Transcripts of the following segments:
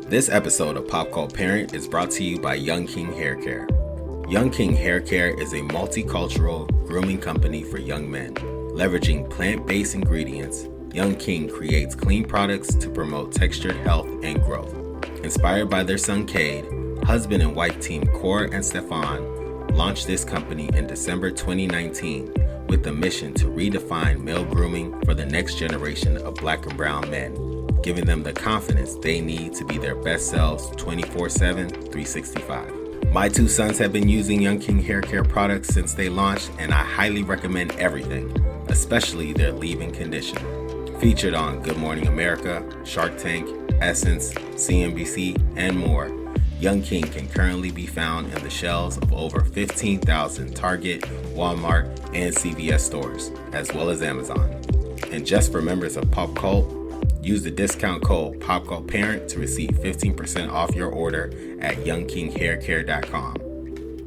This episode of Pop Cult Parent is brought to you by Young King Hair Care. Young King Hair Care is a multicultural grooming company for young men. Leveraging plant-based ingredients, Young King creates clean products to promote textured health and growth. Inspired by their son Cade, husband and wife team Cora and Stefan launched this company in December 2019 with the mission to redefine male grooming for the next generation of Black and brown men, giving them the confidence they need to be their best selves 24/7, 365. My two sons have been using Young King Hair Care products since they launched, and I highly recommend everything, especially their leave-in conditioner. Featured on Good Morning America, Shark Tank, Essence, CNBC, and more, Young King can currently be found in the shelves of over 15,000 Target, Walmart, and CVS stores, as well as Amazon. And just for members of Pop Cult, use the discount code POPCULTPARENT to receive 15% off your order at youngkinghaircare.com.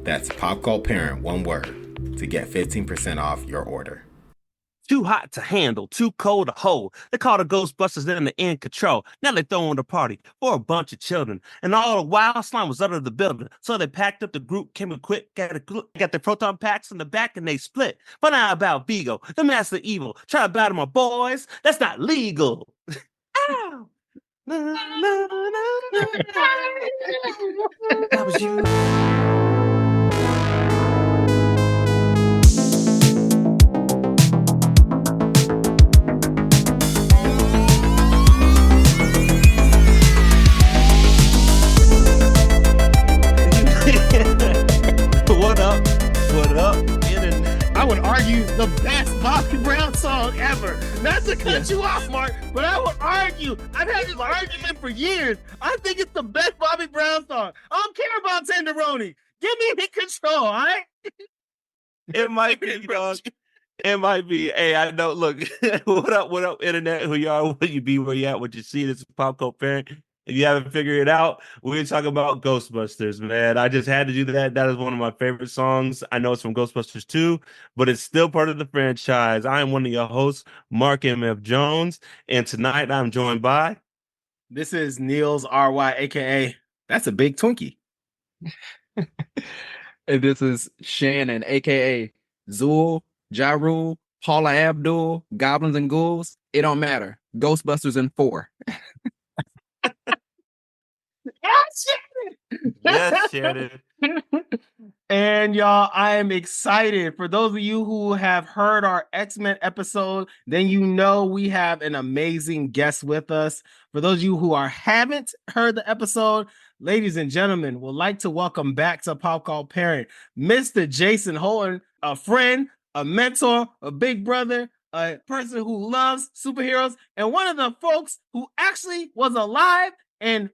That's POPCULTPARENT, one word, to get 15% off your order. Too hot to handle, too cold to hold. They call the Ghostbusters in the in control. Now they throwing the party for a bunch of children. And all the while, slime was under the building. So they packed up the group, came equipped, got their proton packs in the back, and they split. But now about Vigo, the master evil. Try to battle my boys. That's not legal. Ow! Na, na, na, na. That was you. What up, internet? I would argue the best Bobby Brown song ever. Not to cut you off, Mark, but I would argue. I've had this argument for years. I think it's the best Bobby Brown song. I don't care about Tenderoni. Give me the control, all right? It might be, dog. It might be. Hey, I know. Look, what up, internet? Who you are? What you be? Where you at? What you see? This is Pop Cult Parent. If you haven't figured it out, we're talking about Ghostbusters, man. I just had to do that. That is one of my favorite songs. I know it's from Ghostbusters 2, but it's still part of the franchise. I am one of your hosts, Mark M.F. Jones, and tonight I'm joined by... This is Niels R.Y., a.k.a. That's a Big Twinkie. And this is Shannon, a.k.a. Zool, Ja Rule, Paula Abdul, Goblins and Ghouls. It don't matter. Ghostbusters in 4. Yes, Shannon. And y'all, I am excited. For those of you who have heard our X-Men episode, then you know we have an amazing guest with us. For those of you who haven't heard the episode, ladies and gentlemen, would like to welcome back to Pop Cult Parent, Mr. Jason Holton, a friend, a mentor, a big brother, a person who loves superheroes, and one of the folks who actually was alive and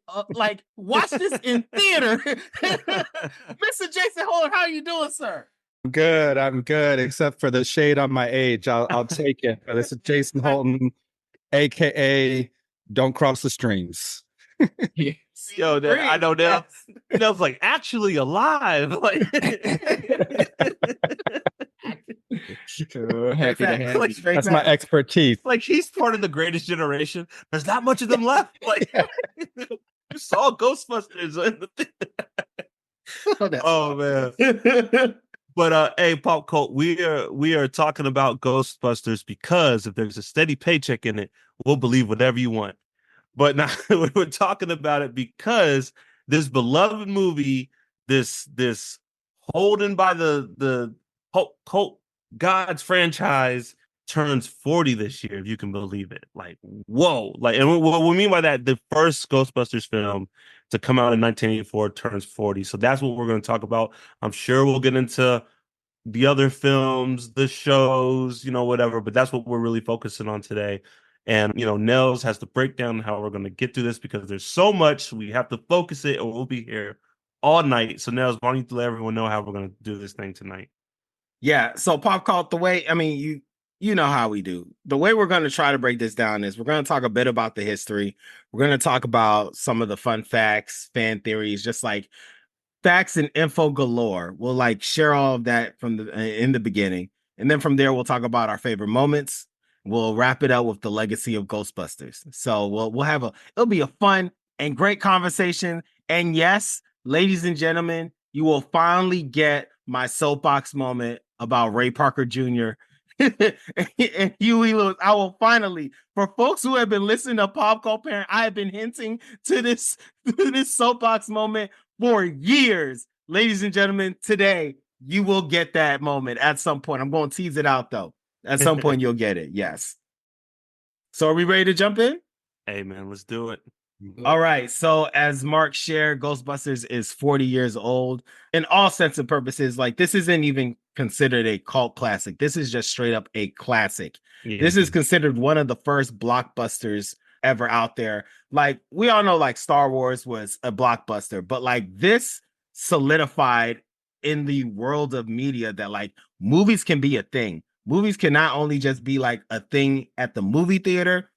watch this in theater. Mr. Jason Holton, how are you doing, sir? I'm good, except for the shade on my age. I'll take it. This is Jason Holton, aka Don't Cross the Streams. Yes. Yo, I know that. That was like actually alive. Like, happy to have you. That's my expertise. like he's part of the greatest generation. There's not much of them left. Like you saw Ghostbusters in the oh man. But hey, Pop Cult, we are talking about Ghostbusters because if there's a steady paycheck in it, we'll believe whatever you want. But now we're talking about it because this beloved movie, this Holden by the cult God's franchise turns 40 this year, if you can believe it. Like, whoa. Like, and what we mean by that, the first Ghostbusters film to come out in 1984 turns 40. So that's what we're going to talk about. I'm sure we'll get into the other films, the shows, whatever, but that's what we're really focusing on today. And, Nels has to break down how we're going to get through this because there's so much. We have to focus it or we'll be here all night. So, Nels, why don't you let everyone know how we're going to do this thing tonight? Yeah, so Pop Cult, the way, you know how we do. The way we're going to try to break this down is we're going to talk a bit about the history. We're going to talk about some of the fun facts, fan theories, just like facts and info galore. We'll share all of that from in the beginning. And then from there, we'll talk about our favorite moments. We'll wrap it up with the legacy of Ghostbusters. So we'll have it'll be a fun and great conversation. And yes, ladies and gentlemen, you will finally get my soapbox moment about Ray Parker Jr. and Huey Lewis. I will finally, for folks who have been listening to Pop Culture Parent, I have been hinting to this soapbox moment for years. Ladies and gentlemen, today you will get that moment at some point. I'm going to tease it out though. At some point you'll get it. Yes. So are we ready to jump in? Hey man, let's do it. All right. So as Mark shared, Ghostbusters is 40 years old. In all sense and purposes, like this isn't even considered a cult classic. This is just straight up a classic. Yeah. This is considered one of the first blockbusters ever out there. Like we all know like Star Wars was a blockbuster, but like this solidified in the world of media that like movies can be a thing. Movies can not only just be like a thing at the movie theater,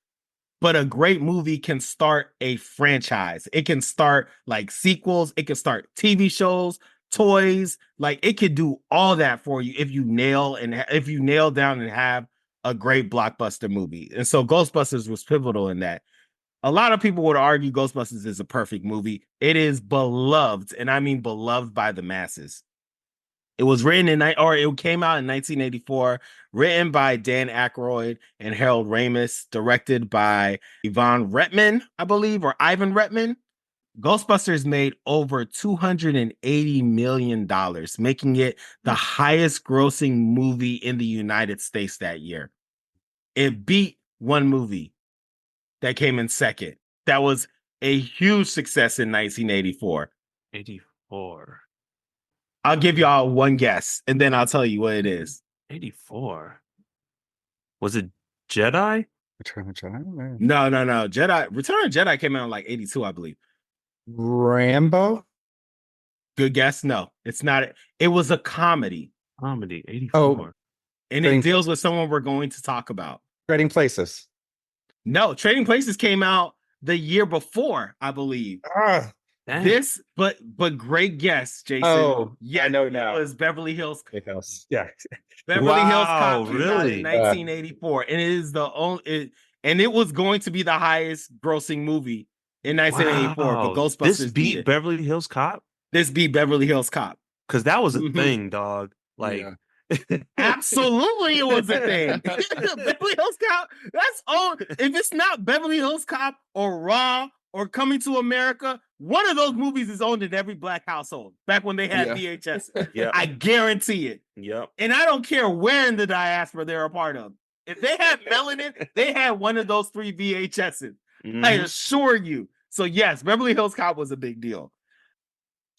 but a great movie can start a franchise. It can start like sequels. It can start TV shows, toys. Like it could do all that for you if you nail down and have a great blockbuster movie. And so Ghostbusters was pivotal in that. A lot of people would argue Ghostbusters is a perfect movie. It is beloved, and I mean beloved by the masses. It was written it came out in 1984, written by Dan Aykroyd and Harold Ramis, directed by Ivan Reitman, I believe, or Ivan Reitman. Ghostbusters made over $280 million, making it the highest grossing movie in the United States that year. It beat one movie that came in second. That was a huge success in 1984. 84. I'll give y'all one guess, and then I'll tell you what it is. 84. Was it Jedi? Return of the Jedi? No. Return of Jedi came out in like 82, I believe. Rambo? Good guess. No, it's not. It was a comedy. Comedy, 84. Oh. And it deals with someone we're going to talk about. Trading Places. No, Trading Places came out the year before, I believe. Dang. This, but great guess, Jason. Oh, yeah, I know now. It was Beverly Hills. Yeah. Beverly Hills Cop came out really? in 1984, and it is the only. And it was going to be the highest grossing movie in 1984, but Ghostbusters this beat Beverly Hills Cop. This beat Beverly Hills Cop because that was a thing, dog. Like. Yeah. Absolutely, it was a thing. Beverly Hills Cop. That's all. If it's not Beverly Hills Cop or Raw or Coming to America, one of those movies is owned in every black household. Back when they had VHS, Yeah, I guarantee it. Yep. And I don't care where in the diaspora they're a part of. If they had melanin, they had one of those 3 VHSs. Mm-hmm. I assure you. So yes, Beverly Hills Cop was a big deal.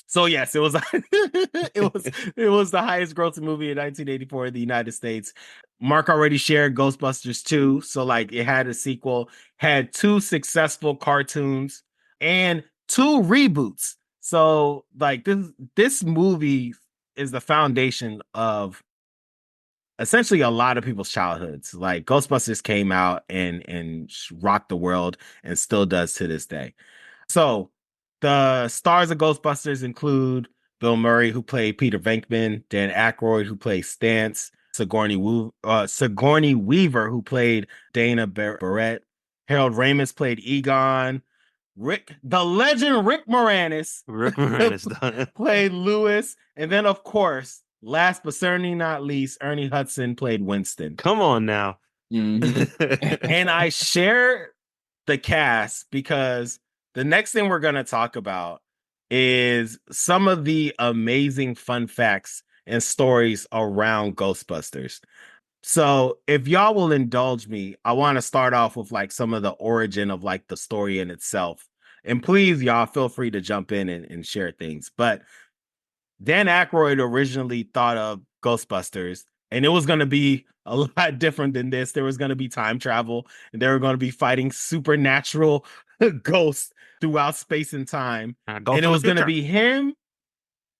So yes, it was it was the highest grossing movie in 1984 in the United States. Mark already shared Ghostbusters 2, so like it had a sequel, had 2 successful cartoons and 2 reboots. So like this movie is the foundation of essentially a lot of people's childhoods. Like Ghostbusters came out and rocked the world and still does to this day. So the stars of Ghostbusters include Bill Murray, who played Peter Venkman, Dan Aykroyd, who played Stantz, Sigourney Weaver, who played Dana Barrett, Harold Ramis played Egon, the legend Rick Moranis played Lewis, and then of course, last but certainly not least, Ernie Hudson played Winston. Come on now. And I share the cast because the next thing we're going to talk about is some of the amazing fun facts and stories around Ghostbusters. So if y'all will indulge me, I want to start off with like some of the origin of like the story in itself. And please, y'all, feel free to jump in and share things. But Dan Aykroyd originally thought of Ghostbusters, and it was going to be a lot different than this. There was going to be time travel, and they were going to be fighting supernatural ghosts throughout space and time. And it was going to be him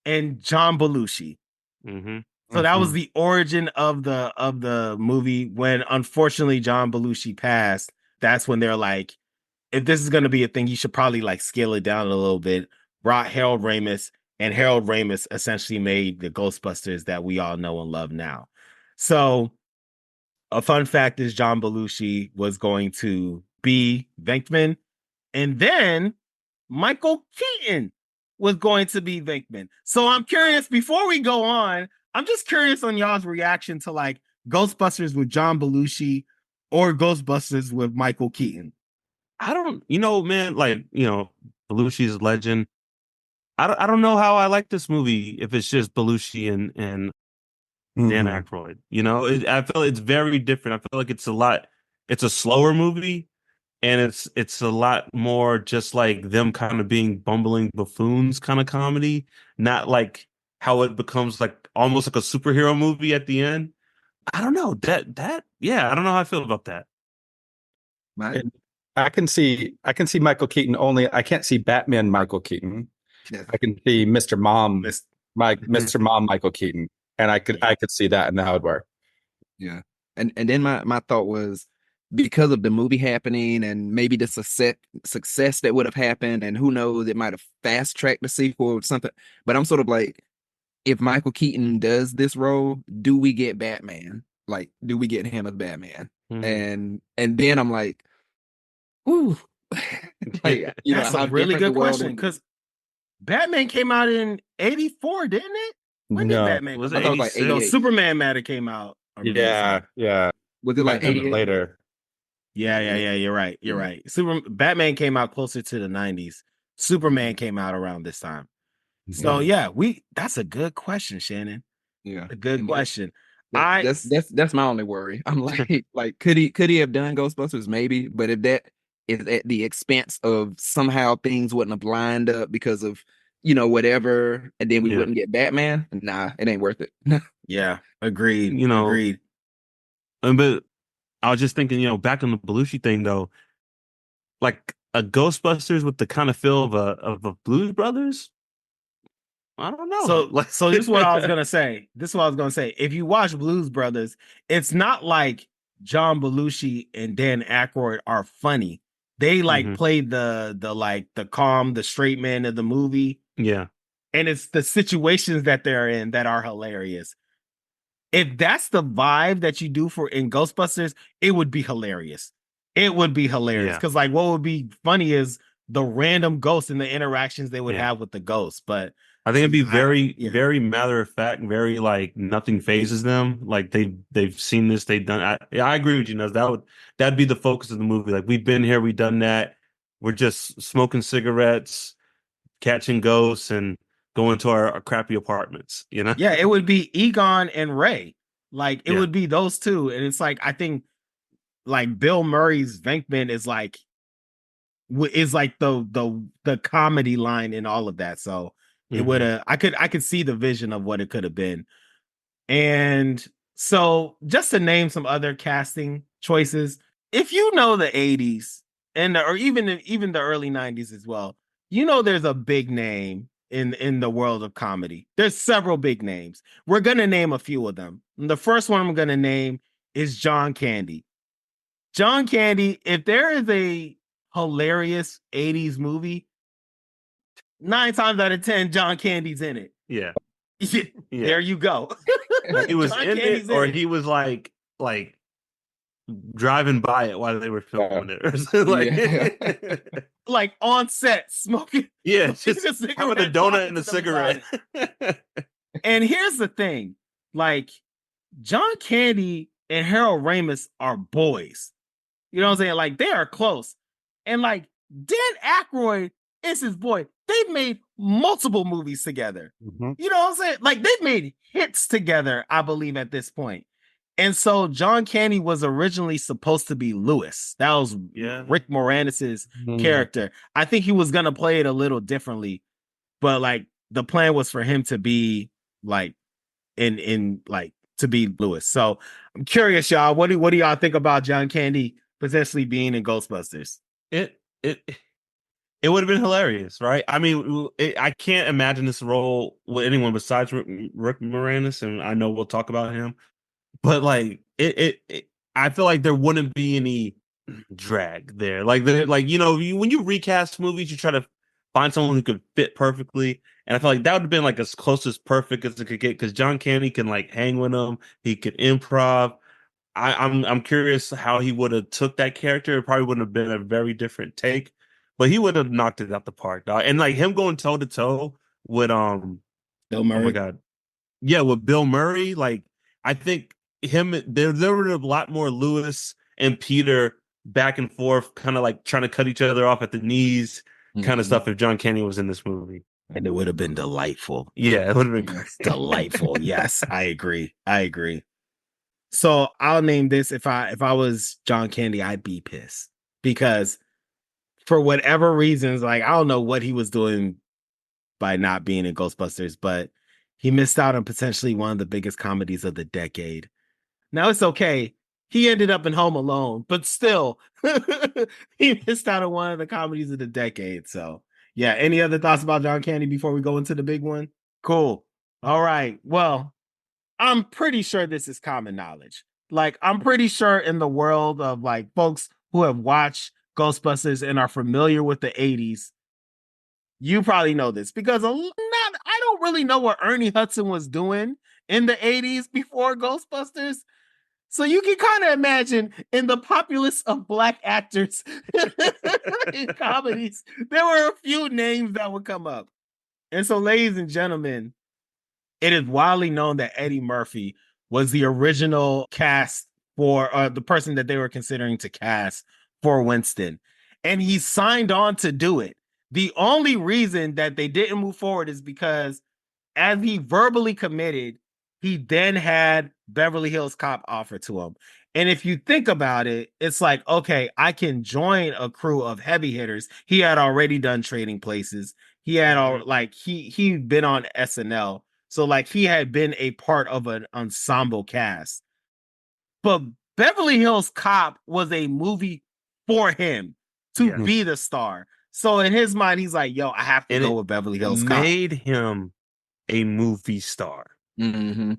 and John Belushi. Mm-hmm. So that was the origin of the movie. When unfortunately John Belushi passed, that's when they're like, if this is going to be a thing, you should probably like scale it down a little bit. Brought Harold Ramis, and Harold Ramis essentially made the Ghostbusters that we all know and love now. So a fun fact is John Belushi was going to be Venkman. And then Michael Keaton was going to be Venkman. So I'm curious, before we go on, I'm just curious on y'all's reaction to like Ghostbusters with John Belushi or Ghostbusters with Michael Keaton. I don't, man, like, Belushi's legend. I don't know how I like this movie if it's just Belushi and Dan Aykroyd. I feel it's very different. I feel like it's a slower movie, and it's a lot more just like them kind of being bumbling buffoons kind of comedy, not like how it becomes like almost like a superhero movie at the end. I don't know yeah, I don't know how I feel about that. I can see Michael Keaton only. I can't see Batman Michael Keaton. I can see Mr. Mom, Mr. Mom Michael Keaton, and I could see that, and that would work. Yeah, and then my thought was, because of the movie happening and maybe the success that would have happened, and who knows, it might have fast tracked the sequel or something. But I'm sort of like, if Michael Keaton does this role, do we get Batman? Like, do we get him as Batman? Mm-hmm. And then I'm like, ooh, like, that's a really good question, because Batman came out in 84, didn't it? When did Batman? Was it like 88? No, Superman matter came out. Yeah. Was it like 88? Later? Yeah. You're right. Batman came out closer to the 90s. Superman came out around this time. So that's a good question, Shannon. Yeah, a good question. That's my only worry. I'm like, could he have done Ghostbusters? Maybe, but if that is at the expense of somehow things wouldn't have lined up because of whatever, and then we wouldn't get Batman, nah, it ain't worth it. Yeah, agreed. Agreed. But I was just thinking, back on the Belushi thing though, like a Ghostbusters with the kind of feel of a Blues Brothers. I don't know. So this is what I was gonna say. If you watch Blues Brothers, it's not like John Belushi and Dan Aykroyd are funny. They played the calm, the straight man of the movie. Yeah. And it's the situations that they're in that are hilarious. If that's the vibe that you do in Ghostbusters, it would be hilarious. Because what would be funny is the random ghosts and the interactions they would have with the ghosts. But I think it'd be very matter of fact, very like nothing phases them. Like they've seen this, they've done. I agree with you, Nuz. That'd be the focus of the movie. Like, we've been here, we've done that. We're just smoking cigarettes, catching ghosts, and going to our crappy apartments. Yeah, it would be Egon and Ray. Like it would be those two, and it's like, I think like Bill Murray's Venkman is like the comedy line in all of that. So. It would have. I could see the vision of what it could have been, and so just to name some other casting choices, if you know the '80s or even the early '90s as well, there's a big name in the world of comedy. There's several big names. We're gonna name a few of them. And the first one I'm gonna name is John Candy. John Candy. If there is a hilarious '80s movie, 9 times out of 10, John Candy's in it. Yeah. There you go. He was in it, or he was like driving by it while they were filming it. Like on set, smoking. Yeah, just having a donut and a cigarette. And here's the thing. Like, John Candy and Harold Ramis are boys. You know what I'm saying? Like, they are close. And like, Dan Aykroyd is his boy. They've made multiple movies together. Mm-hmm. You know what I'm saying? Like, they've made hits together, I believe, at this point. And so John Candy was originally supposed to be Lewis. That was Rick Moranis' character. I think he was going to play it a little differently, but like the plan was for him to be like to be Lewis. So I'm curious, y'all. What do y'all think about John Candy potentially being in Ghostbusters? It would have been hilarious, right? I mean, I can't imagine this role with anyone besides Rick Moranis, and I know we'll talk about him. But like, I feel like there wouldn't be any drag there. Like, when you recast movies, you try to find someone who could fit perfectly, and I feel like that would have been like as close as perfect as it could get, because John Candy can like hang with him, he could improv. I'm curious how he would have took that character. It probably wouldn't have been a very different take. but he would have knocked it out the park, dog. And like him going toe to toe with Bill Murray. Oh my god, yeah, with Bill Murray. Like I think there were a lot more Lewis and Peter back and forth, kind of like trying to cut each other off at the knees, kind of stuff. If John Candy was in this movie, and it would have been delightful. Yeah, it would have been delightful. Yes, I agree. So I'll name this. If I was John Candy, I'd be pissed because for whatever reasons, like I don't know what he was doing by not being in Ghostbusters, but he missed out on potentially one of the biggest comedies of the decade. Now it's okay. He ended up in Home Alone, but still, he missed out on one of the comedies of the decade. So yeah, any other thoughts about John Candy before we go into the big one? Cool. All right. Well, I'm pretty sure this is common knowledge. Like, I'm pretty sure in the world of like folks who have watched Ghostbusters and are familiar with the 80s, you probably know this because I don't really know what Ernie Hudson was doing in the 80s before Ghostbusters. So you can kind of imagine in the populace of Black actors in comedies, there were a few names that would come up. And so, ladies and gentlemen, it is widely known that Eddie Murphy was the original cast for the person that they were considering to cast for Winston. And he signed on to do it. The only reason that they didn't move forward is because as he verbally committed, he then had Beverly Hills Cop offered to him. And if you think about it, it's like, okay, I can join a crew of heavy hitters. He had already done Trading Places. He had he'd been on SNL. So like he had been a part of an ensemble cast. But Beverly Hills Cop was a movie for him to be the star. So in his mind, he's like, yo, I have to go with Beverly Hills Cop. Made him a movie star.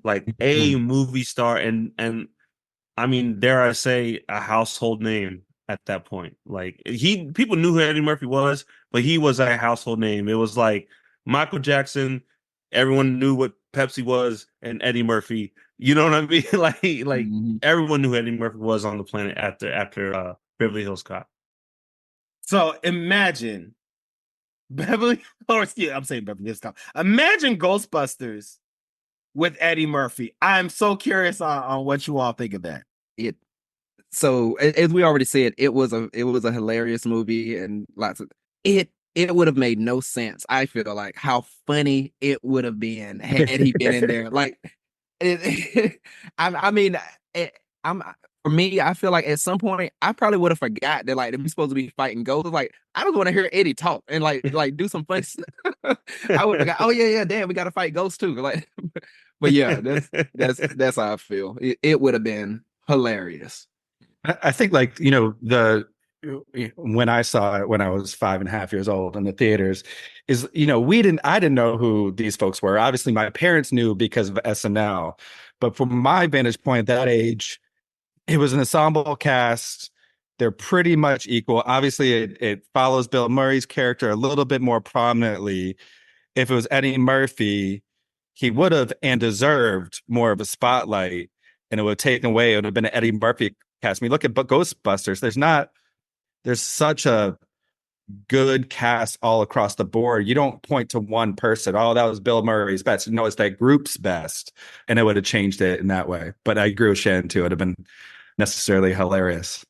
Like a movie star, and I mean, dare I say, a household name at that point. Like people knew who Eddie Murphy was, but he was a household name. It was like Michael Jackson. Everyone knew what Pepsi was, and Eddie Murphy. You know what I mean? like everyone knew who Eddie Murphy was on the planet after Beverly Hills Cop. So imagine I'm saying Beverly Hills Cop. Imagine Ghostbusters with Eddie Murphy. I'm so curious on what you all think of that. So as we already said, it was a hilarious movie, and it would have made no sense. I feel like how funny it would have been had he been in there. Like, for me, I feel like at some point I probably would have forgot that like we're supposed to be fighting ghosts. Like I just want to hear Eddie talk and like do some fun stuff. I would have got, oh yeah, damn, we got to fight ghosts too. Like, but yeah, that's how I feel. It would have been hilarious. I think like when I saw it when I was 5.5 years old in the theaters, is I didn't know who these folks were. Obviously, my parents knew because of SNL, but from my vantage point at that age, it was an ensemble cast. They're pretty much equal. Obviously, it follows Bill Murray's character a little bit more prominently. If it was Eddie Murphy, he would have and deserved more of a spotlight, and it would have taken away. It would have been an Eddie Murphy cast. I mean, look at Ghostbusters. There's such a good cast all across the board. You don't point to one person. Oh, that was Bill Murray's best. No, it's that group's best, and it would have changed it in that way. But I agree with Shannon too. It would have been necessarily hilarious.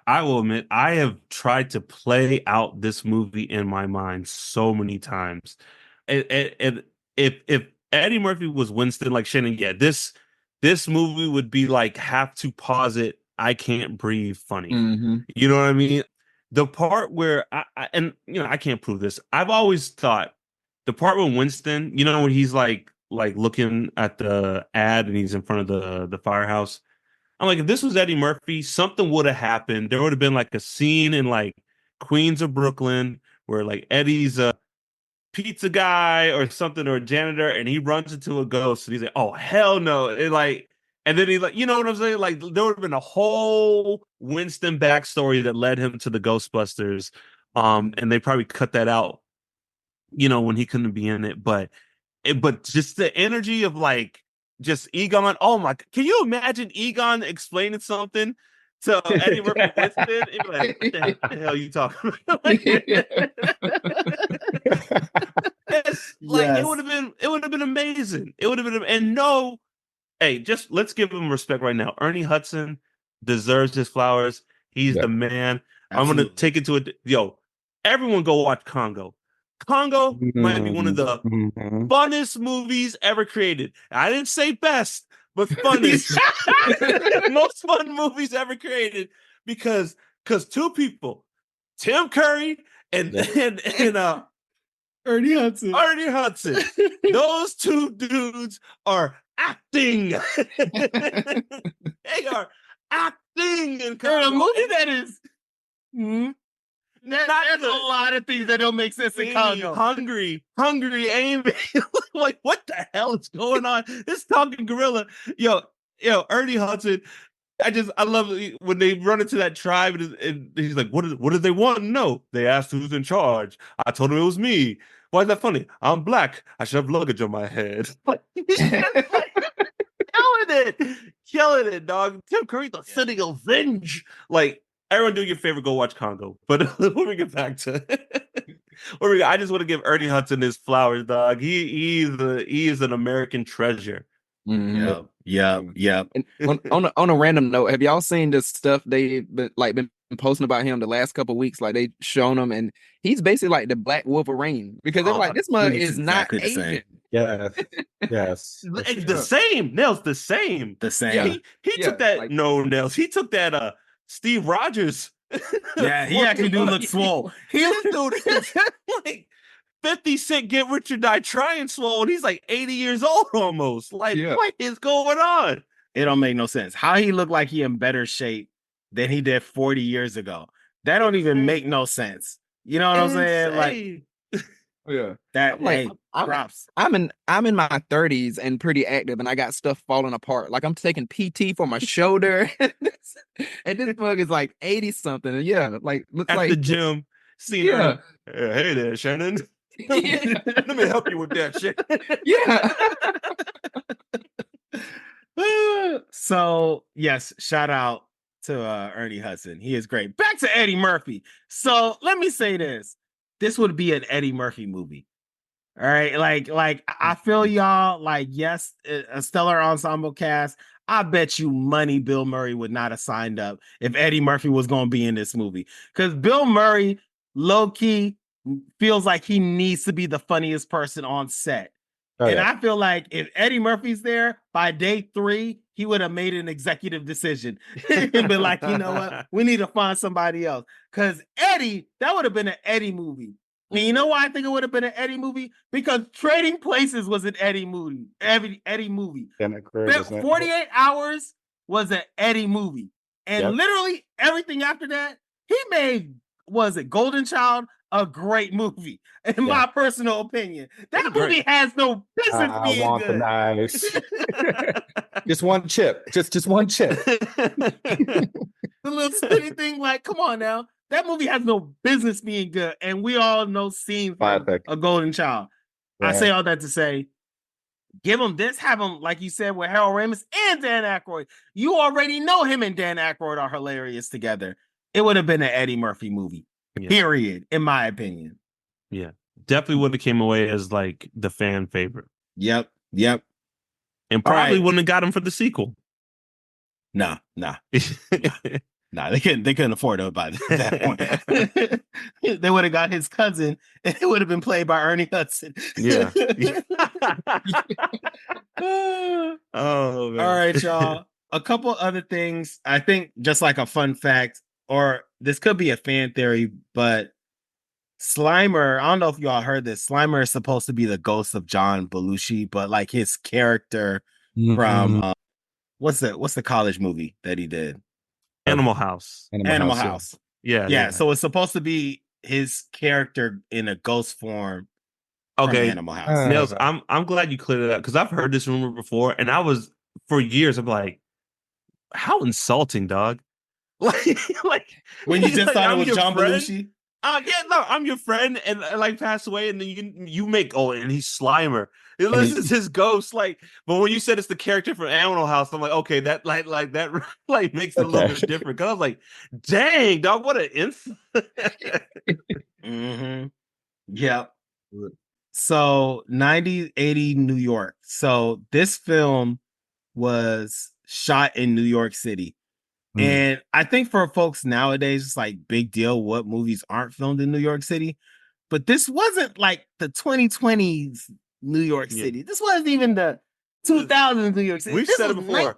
I will admit, I have tried to play out this movie in my mind so many times. If Eddie Murphy was Winston, like Shannon, this movie would be like have to pause it. I can't breathe. Funny, you know what I mean? The part where I can't prove this. I've always thought the part with Winston, when he's like looking at the ad and he's in front of the firehouse. I'm like, if this was Eddie Murphy, something would have happened. There would have been like a scene in like Queens of Brooklyn where like Eddie's a pizza guy or something or a janitor, and he runs into a ghost and he's like, oh hell no. And then he like, you know what I'm saying? Like there would have been a whole Winston backstory that led him to the Ghostbusters. And they probably cut that out, when he couldn't be in it. But just the energy of like just Egon. Oh my, can you imagine Egon explaining something So Eddie Murphy whispered, he'd be like, what the hell are you talking about? It's like Yes. it would have been amazing. It would have been, and no, hey, just let's give him respect right now. Ernie Hudson deserves his flowers. He's Yeah. the man. Absolutely. I'm gonna take it to everyone go watch Congo. Congo might be one of the funnest movies ever created. I didn't say best, but funnest. Most fun movies ever created because two people, Tim Curry and Ernie Hudson. Those two dudes are acting. They are acting in A movie that is. There's a lot of things that don't make sense in Congo. Hungry, Amy. Like, what the hell is going on? This talking gorilla. Yo, Ernie Hudson. I love it when they run into that tribe and he's like, what did they want? No, they asked who's in charge. I told him it was me. Why is that funny? I'm black. I should have luggage on my head. Like, killing it, dog. Tim Curry, the city of venge. Like, everyone do your favor, go watch Congo. But when we get back to I just want to give Ernie Hudson his flowers, dog. He is an American treasure. Yep. And on a random note, have y'all seen this stuff they've been posting about him the last couple of weeks? Like they shown him, and he's basically like the Black Wolverine because they're like, this mug is exactly not the same. Asian. Yeah. Yes. It's the same. Nels, the same. The same. He took that. Like, no, Nels. He took that. Steve Rogers. Yeah, he actually do look swole. This dude is like 50 Cent Get Rich or Die Trying swole, and he's like 80 years old almost. Like, what is going on? It don't make no sense. How he look like he in better shape than he did 40 years ago. That don't even make no sense. You know what I'm saying? Like, yeah, that like props. I'm in my 30s and pretty active, and I got stuff falling apart. Like I'm taking PT for my shoulder, and this mug is like 80 something. And yeah, like looks at like the gym. Hey there, Shannon. Let me help you with that shit. So yes, shout out to Ernie Hudson. He is great. Back to Eddie Murphy. So let me say this. This would be an Eddie Murphy movie. All right. Like I feel y'all like, yes, a stellar ensemble cast. I bet you money Bill Murray would not have signed up if Eddie Murphy was going to be in this movie. Because Bill Murray, low-key, feels like he needs to be the funniest person on set. I feel like if Eddie Murphy's there, by day 3, he would have made an executive decision and been like, you know what? We need to find somebody else. Because Eddie, that would have been an Eddie movie. And you know why I think it would have been an Eddie movie? Because Trading Places was an Eddie movie. Eddie movie. 48 Hours was an Eddie movie. And literally everything after that, he made, Golden Child? A great movie, in my personal opinion. That movie has no business being good. Nice. Just one chip. Just one chip. The little spinny thing, like, come on now. That movie has no business being good, and we all know scenes from A Golden Child. Right. I say all that to say, give him this, have him, like you said, with Harold Ramis and Dan Aykroyd. You already know him and Dan Aykroyd are hilarious together. It would have been an Eddie Murphy movie. Period, in my opinion. Yeah, definitely would have came away as like the fan favorite. Yep, and probably wouldn't have got him for the sequel. Nah, they couldn't afford it by that point. They would have got his cousin, and it would have been played by Ernie Hudson. Yeah. Oh, man. All right, y'all. A couple other things. I think just like a fun fact. Or this could be a fan theory, but Slimer, I don't know if y'all heard this. Slimer is supposed to be the ghost of John Belushi, but like his character from what's the college movie that he did? Animal House. Animal House. Yeah. So it's supposed to be his character in a ghost form. Okay. Animal House. Nils, I'm glad you cleared it up because I've heard this rumor before, and I was for years. I'm like, how insulting, dog. Like when you just thought it was John Belushi. Yeah, no, I'm your friend, and I like pass away, and then you make and he's Slimer. This is his ghost, like. But when you said it's the character from Animal House, I'm like, okay, that like that like makes it a little bit different. Because I was like, dang, dog, what an Mm-hmm. Yep. So 90s, 80 New York. So this film was shot in New York City. And I think for folks nowadays, it's like big deal what movies aren't filmed in New York City. But this wasn't like the 2020s New York City. This wasn't even the 2000s New York City. We've this said was it before.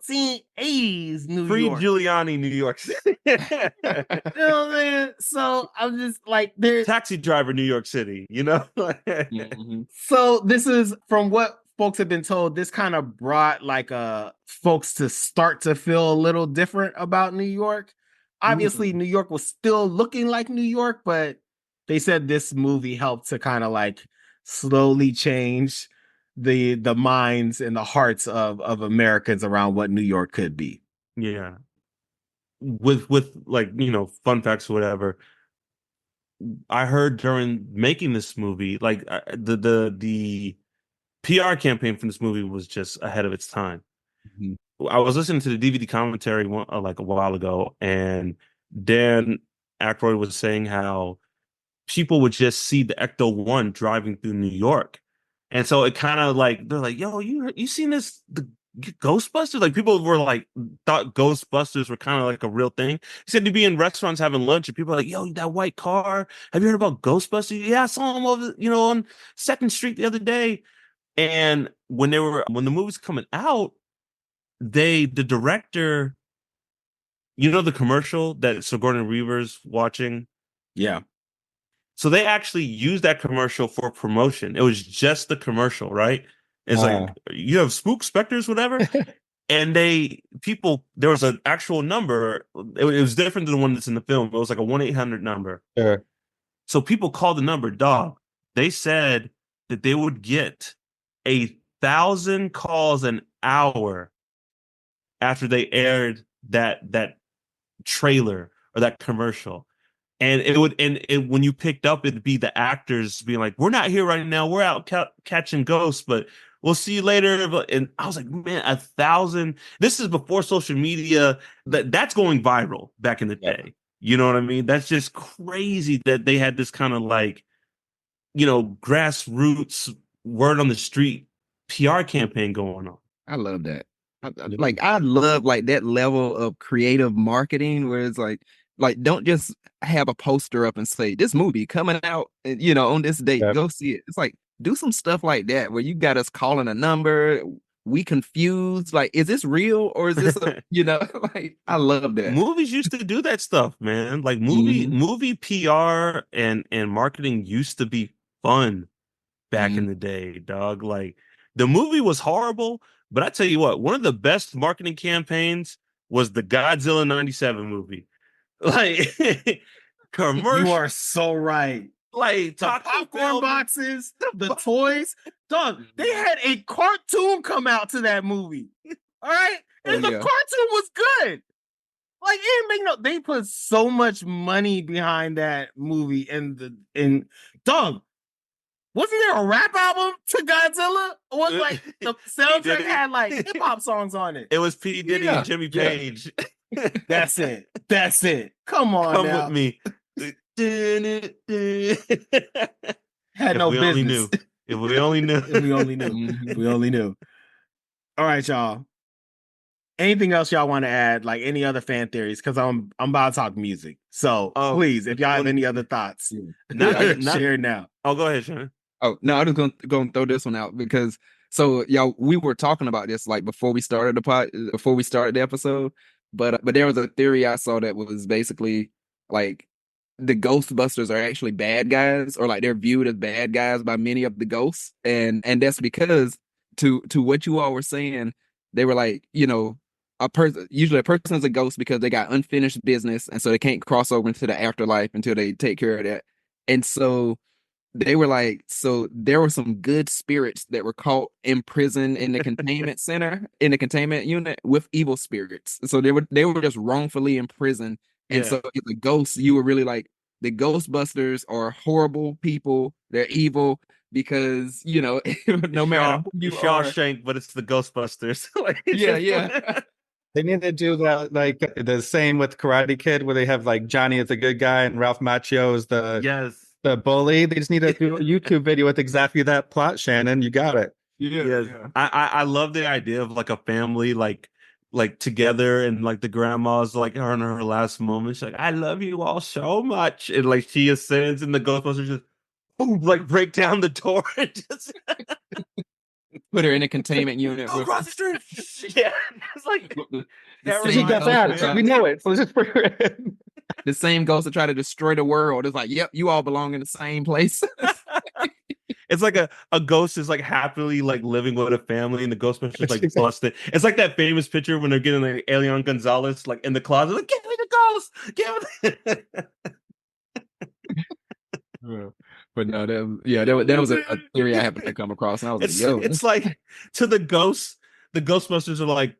1980s New Free York. Giuliani, New York City. You know what I'm saying? So I'm just like, there's Taxi Driver, New York City, you know? So this is from what folks have been told, this kind of brought like folks to start to feel a little different about New York. Obviously, New York was still looking like New York, but they said this movie helped to kind of like slowly change the minds and the hearts of Americans around what New York could be. Yeah. With like, fun facts or whatever. I heard during making this movie, like the PR campaign for this movie was just ahead of its time. I was listening to the DVD commentary like a while ago, and Dan Aykroyd was saying how people would just see the Ecto-1 driving through New York. And so it kind of like, they're like, yo, you seen this, the Ghostbusters? Like people were like, thought Ghostbusters were kind of like a real thing. He said to be in restaurants having lunch and people are like, yo, that white car, have you heard about Ghostbusters? Yeah, I saw him over, on 2nd Street the other day. And when the movie's coming out, the director, the commercial that Sigourney Weaver's watching? Yeah. So they actually used that commercial for promotion. It was just the commercial, right? It's like, you have spook specters, whatever. And there was an actual number. It was different than the one that's in the film. It was like a 1-800 number. Sure. So people called the number, dog. They said that they would get 1,000 calls an hour after they aired that trailer or that commercial. And when you picked up, it'd be the actors being like, we're not here right now. We're out catching ghosts, but we'll see you later. And I was like, man, 1,000. This is before social media. That's going viral back in the day. You know what I mean? That's just crazy that they had this kind of like, grassroots word on the street PR campaign going on. I love that. I love like that level of creative marketing where it's like don't just have a poster up and say this movie coming out, on this date. Go see it. It's like do some stuff like that where you got us calling a number. We confused. Like, is this real or is this like I love that. Movies used to do that stuff, man. Like movie PR and marketing used to be fun back in the day, dog. Like the movie was horrible, but I tell you what, one of the best marketing campaigns was the Godzilla 97 movie. Like commercial. You are so right. Like the popcorn boxes, the toys. Dog, they had a cartoon come out to that movie. All right? And the cartoon was good. Like it didn't make they put so much money behind that movie and dog. Wasn't there a rap album to Godzilla? Or was like the soundtrack had like hip hop songs on it? It was P. Diddy and Jimmy Page. That's it. Come on, come now. with me. Had no business. If we only knew. We only knew. All right, y'all. Anything else y'all want to add? Like any other fan theories? Because I'm about to talk music. So please, if y'all have any other thoughts, share now. Oh, go ahead, Shannon. Oh no, I'm just gonna throw this one out because y'all, we were talking about this like before we started the episode, but there was a theory I saw that was basically like the Ghostbusters are actually bad guys, or like they're viewed as bad guys by many of the ghosts, and that's because to what you all were saying, they were like, usually a person is a ghost because they got unfinished business, and so they can't cross over into the afterlife until they take care of that, and so they were like, so there were some good spirits that were caught in prison in the containment center, in the containment unit with evil spirits. So they were just wrongfully in prison. And so as a ghost, you were really like, the Ghostbusters are horrible people. They're evil because, no matter who you are. Shawshank, but it's the Ghostbusters. Like, Yeah. They need to do that, like the same with Karate Kid, where they have like Johnny as the good guy and Ralph Macchio as Yes. the bully. They just need to do a YouTube video with exactly that plot, Shannon. You got it. Yes. I love the idea of like a family like together, and like the grandma's like on her last moment. She's like, I love you all so much. And like she ascends and the Ghostbusters just boom, like break down the door and just Put her in a containment unit. go across the street. Yeah. It's like She got that. We know it. So let's just put her in. The same ghost to try to destroy the world. It's like, yep, you all belong in the same place. It's like a ghost is like happily like living with a family, and the Ghostbusters like busted. It's like that famous picture when they're getting like Elian Gonzalez like in the closet, like give me the ghost, give me. But no, that was a theory I happened to come across, and I was It's like to the ghosts, the Ghostbusters are like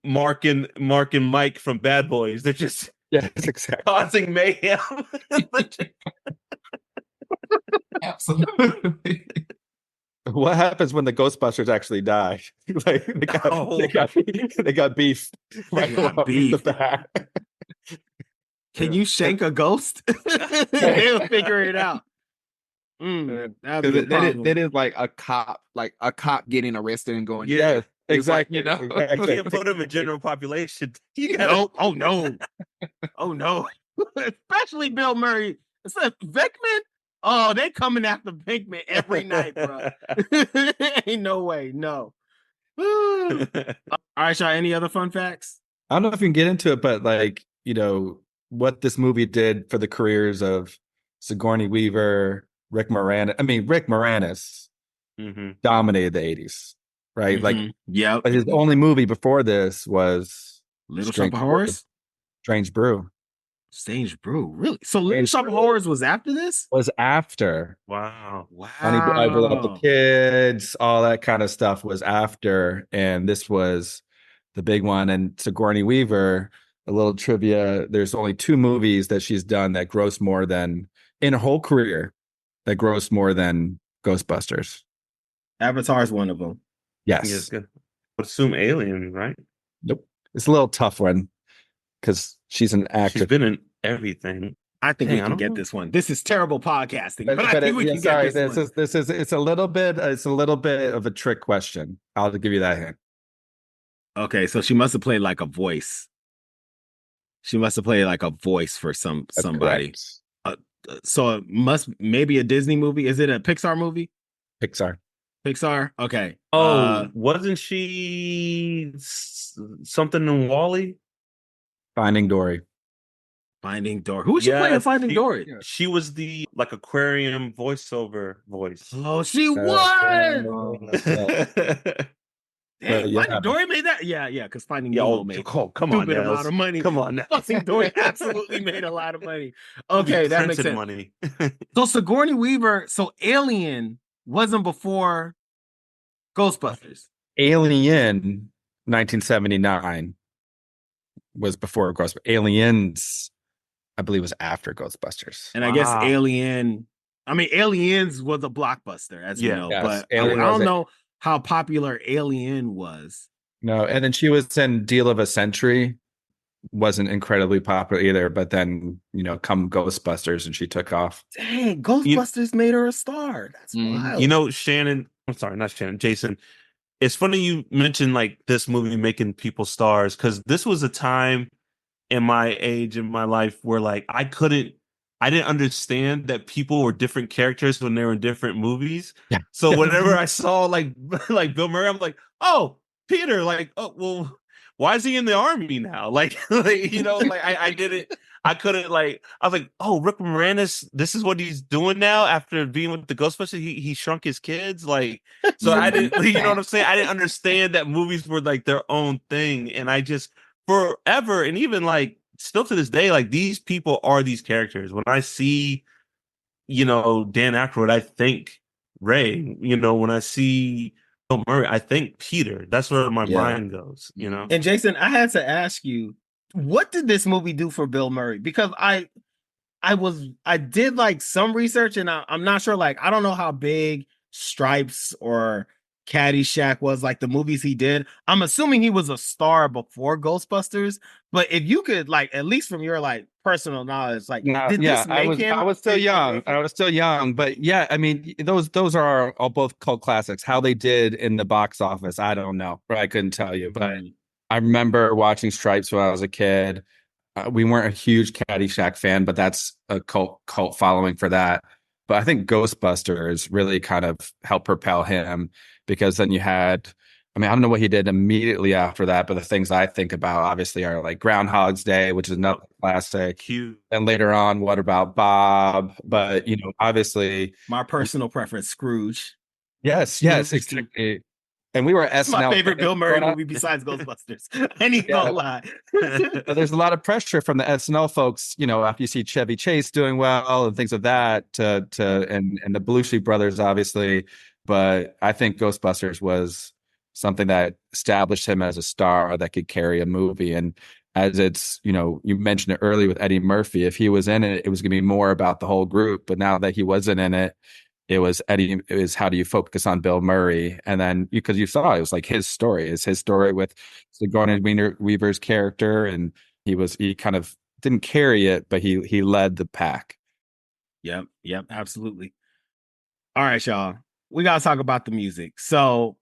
Mark and Mike from Bad Boys. They're just exactly causing mayhem. Absolutely. What happens when the Ghostbusters actually die? Like they got beef. Right got beef. The back. Can you shank a ghost? They'll figure it out. That is like a cop getting arrested and going, yeah, exactly. Like, you can't put them in general population. No, oh no, especially Bill Murray. It's like Vickman. Oh, they coming after Pinkman every night, bro. Ain't no way, no. All right, Shaw, any other fun facts? I don't know if you can get into it, but like, what this movie did for the careers of Sigourney Weaver, Rick Moranis dominated the 80s, right? Like, but his only movie before this was Little Shop of Horrors? Strange Brew. Strange Brew, really? So Little Shop of Horrors was after this? Was after. Wow. Honey, I Blew Up the Kids, all that kind of stuff was after, and this was the big one. And Sigourney Weaver, a little trivia, there's only 2 movies that she's done that gross more than, in her whole career, that gross more than Ghostbusters. Avatar's one of them. Yes. Yes, good. But assume Alien, right? Nope. It's a little tough one because she's an actor. She's been in everything. I think we can get this one. This is terrible podcasting, but I think we can get this one. It's a little bit of a trick question. I'll give you that hint. Okay, so she must have played like a voice. She must have played like a voice for somebody. So it must maybe a Disney movie. Is it a Pixar movie? Pixar. Okay. Wasn't she something in WALL-E? Finding Dory. Who was she playing in Finding Dory? She was the like aquarium voiceover voice. Oh, she was. Finding Dory made that? Yeah, because Finding Nemo made come on, a lot of money. Come on now. Finding Dory absolutely made a lot of money. Okay, that makes sense. Money. So Sigourney Weaver, Alien wasn't before Ghostbusters. Alien 1979 was before Ghostbusters. Aliens, I believe, was after Ghostbusters. And I guess Aliens was a blockbuster, as we know. Yes, but I don't know how popular Alien was. No, and then she was in Deal of a Century. Wasn't incredibly popular either, but then, come Ghostbusters and she took off. Dang, Ghostbusters made her a star. That's wild. Shannon, I'm sorry, not Shannon, Jason. It's funny you mentioned like this movie making people stars, because this was a time in my age, in my life, where like I didn't understand that people were different characters when they were in different movies. Yeah. So whenever I saw like Bill Murray, I'm like, oh, Peter, like, oh, well, why is he in the army now? Like I didn't. I couldn't I was like, oh, Rick Moranis, this is what he's doing now after being with the Ghostbusters. He shrunk his kids. So I didn't, you know what I'm saying? I didn't understand that movies were like their own thing. And I just forever, and even like still to this day, like these people are these characters. When I see, Dan Aykroyd, I think Ray. When I see Bill Murray, I think Peter. That's where my mind goes, And Jason, I had to ask you, what did this movie do for Bill Murray? Because I I did like some research, and I'm not sure. Like, I don't know how big Stripes or Caddyshack was, like the movies he did. I'm assuming he was a star before Ghostbusters. But if you could, like, at least from your like personal knowledge, like, No, did yeah, this make him? I was still young. I was still young, but yeah, I mean, those are all both cult classics. How they did in the box office, I don't know, but I couldn't tell you. But I remember watching Stripes when I was a kid. We weren't a huge Caddyshack fan, but that's a cult following for that. But I think Ghostbusters really kind of helped propel him because then you had, I mean, I don't know what he did immediately after that, but the things I think about obviously are like Groundhog's Day, which is another classic. Cute. And later on, What About Bob? But you know, obviously, My personal preference, Scrooge. yes, Scrooge. exactly. And we were It's SNL. my favorite Bill Murray movie besides Ghostbusters. I ain't gonna lie. But there's a lot of pressure from the SNL folks, you know, after you see Chevy Chase doing well and things of that, and the Belushi brothers, obviously. But I think Ghostbusters was something that established him as a star that could carry a movie. And as it's, you know, you mentioned it earlier with Eddie Murphy, if he was in it, it was going to be more about the whole group. But now that he wasn't in it, it was Eddie. It was how do you focus on Bill Murray, and then because you saw it was like his story. It's his story with Sigourney Weaver's character, and he kind of didn't carry it, but he led the pack. Yep, absolutely. All right, y'all. We gotta talk about the music. So,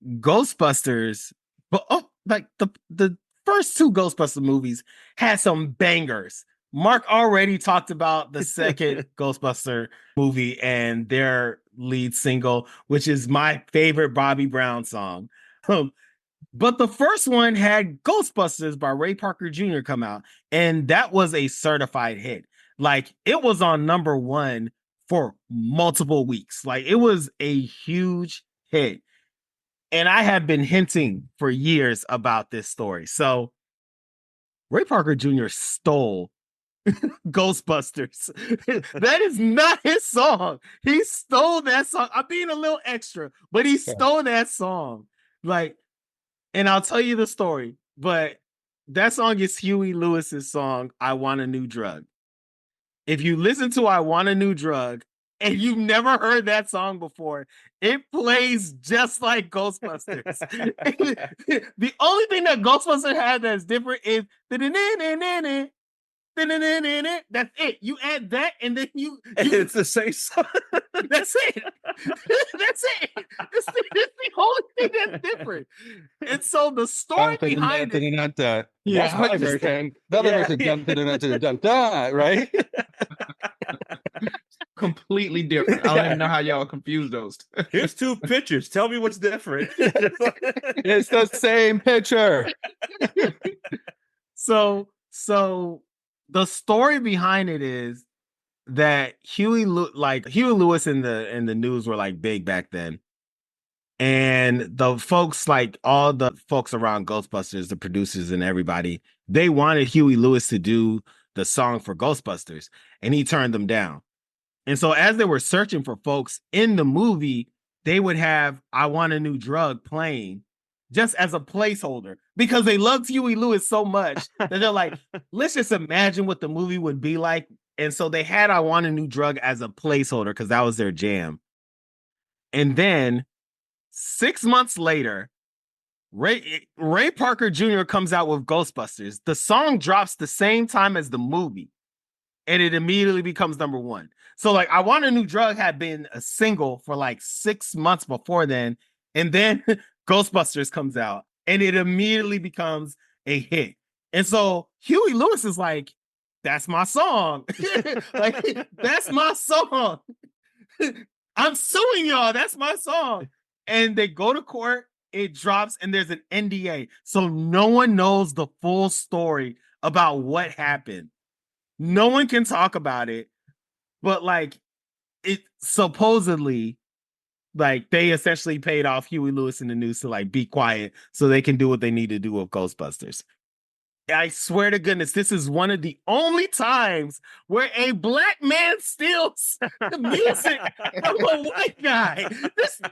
Ghostbusters, but like the first two Ghostbuster movies had some bangers. Mark already talked about the second Ghostbuster movie and their lead single, which is my favorite Bobby Brown song. But the first one had Ghostbusters by Ray Parker Jr. come out, and that was a certified hit. Like, it was on number one for multiple weeks. Like, it was a huge hit. And I have been hinting for years about this story. So, Ray Parker Jr. stole Ghostbusters. That is not his song. He stole that song. I'm being a little extra, but he stole that song. Like, and I'll tell you the story, but that song is Huey Lewis's song, I Want a New Drug. If you listen to I Want a New Drug and you've never heard that song before, it plays just like Ghostbusters. The only thing that Ghostbusters had that's different is that's it. You add that, and then you it's the same song. That's it. That's it. It's the only thing that's different. And so the story behind it. Yeah, my version. The other version, right? Completely different. I don't even know how y'all confuse those. Here's two pictures. Tell me what's different. It's the same picture. So the story behind it is that Huey Lewis in the news were like big back then. And the folks, like all the folks around Ghostbusters, the producers and everybody, they wanted Huey Lewis to do the song for Ghostbusters, and he turned them down. And so as they were searching for folks in the movie, they would have I Want a New Drug playing just as a placeholder because they loved Huey Lewis so much that they're like, let's just imagine what the movie would be like. And so they had I Want a New Drug as a placeholder because that was their jam. And then 6 months later, Ray Parker Jr. comes out with Ghostbusters. The song drops the same time as the movie, and it immediately becomes number one. So, like, I Want a New Drug had been a single for like 6 months before then, and then Ghostbusters comes out, and it immediately becomes a hit. And so Huey Lewis is like, that's my song. Like, that's my song. I'm suing y'all. That's my song. And they go to court, it drops, and there's an NDA. So no one knows the full story about what happened. No one can talk about it. But like, it supposedly, like, they essentially paid off Huey Lewis in the news to like be quiet so they can do what they need to do with Ghostbusters. I swear to goodness, this is one of the only times where a black man steals the music from a white guy. This is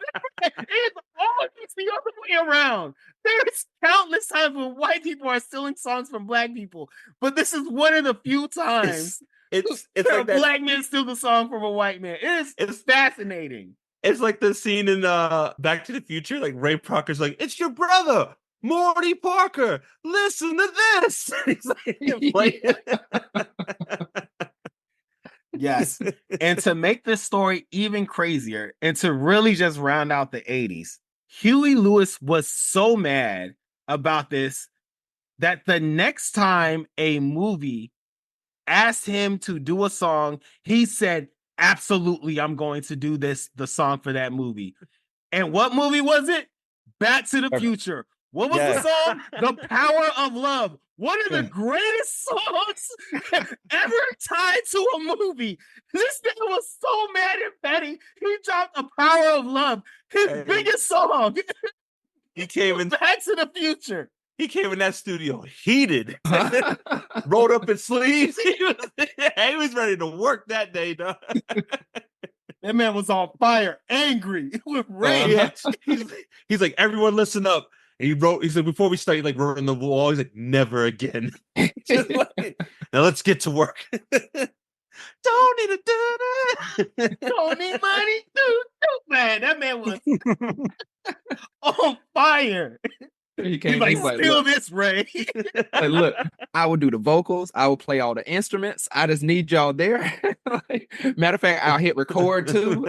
always the other way around. There's countless times when white people are stealing songs from black people, but this is one of the few times it's a like that. black man steal the song from a white man. It's fascinating. It's like the scene in Back to the Future. Like Ray Parker's like, "It's your brother, Morty Parker. Listen to this." He's like, playing. Yes. And to make this story even crazier and to really just round out the 80s, Huey Lewis was so mad about this that the next time a movie asked him to do a song, he said, absolutely, I'm going to do the song for that movie. And what movie was it? Back to the Future. What was the song? The Power of Love. One of the greatest songs ever tied to a movie. This nigga was so mad and petty. He dropped The Power of Love, his biggest song. He came in Back to the Future. He came in that studio heated, rolled up his sleeves. He was ready to work that day, dog. That man was on fire, angry with rage. He's like, everyone listen up. And he said, before we start, he like wrote on the wall, he's like, never again. Now let's get to work. Don't need to do that. Don't need money. Man, that man was on fire. He's like, steal this, Ray. Like, look, I will do the vocals. I will play all the instruments. I just need y'all there. Matter of fact, I'll hit record too.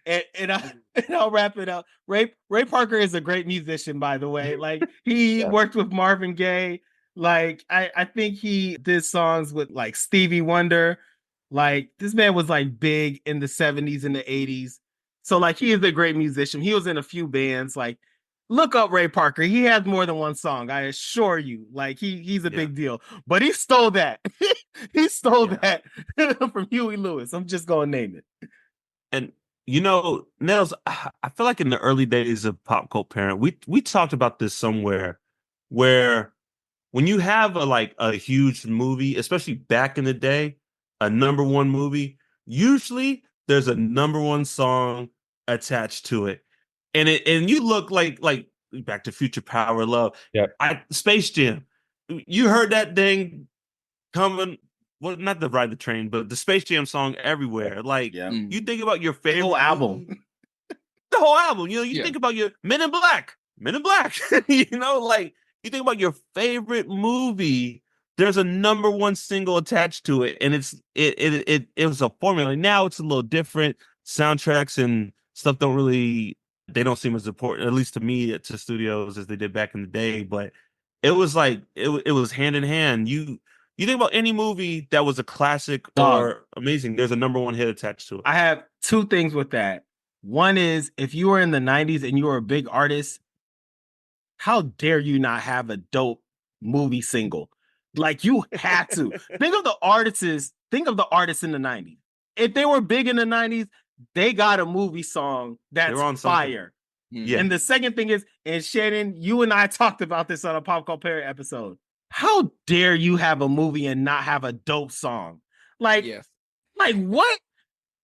And I'll wrap it up. Ray Parker is a great musician, by the way. Like he worked with Marvin Gaye. Like I think he did songs with like Stevie Wonder. Like this man was like big in the 70s and the 80s. So like he is a great musician. He was in a few bands. Like look up Ray Parker. He has more than one song. I assure you. Like he's a big deal. But he stole that. He stole that from Huey Lewis. I'm just gonna name it. And you know, Nels, I feel like in the early days of Pop Cult Parent, we talked about this somewhere where when you have a huge movie, especially back in the day, a number one movie, usually there's a number one song attached to it. And you look like Back to Future, Power of Love. Yeah. Space Jam. You heard that thing coming. Well, not the Ride the Train, but the Space Jam song everywhere. Like you think about your favorite whole album. The whole album. You know, you think about your Men in Black. You know, like you think about your favorite movie. There's a number one single attached to it, and it was a formula. Now it's a little different. Soundtracks and stuff they don't seem as important, at least to me, to studios as they did back in the day. But it was like it was hand in hand. You think about any movie that was a classic or amazing, there's a number one hit attached to it. I have two things with that. One is if you were in the 90s and you were a big artist, how dare you not have a dope movie single? Like you had to. Think of the artists in the 90s. If they were big in the 90s, they got a movie song that's on fire. Yeah. And the second thing is, and Shannon, you and I talked about this on a Pop Cult Parent episode. How dare you have a movie and not have a dope song? Like what?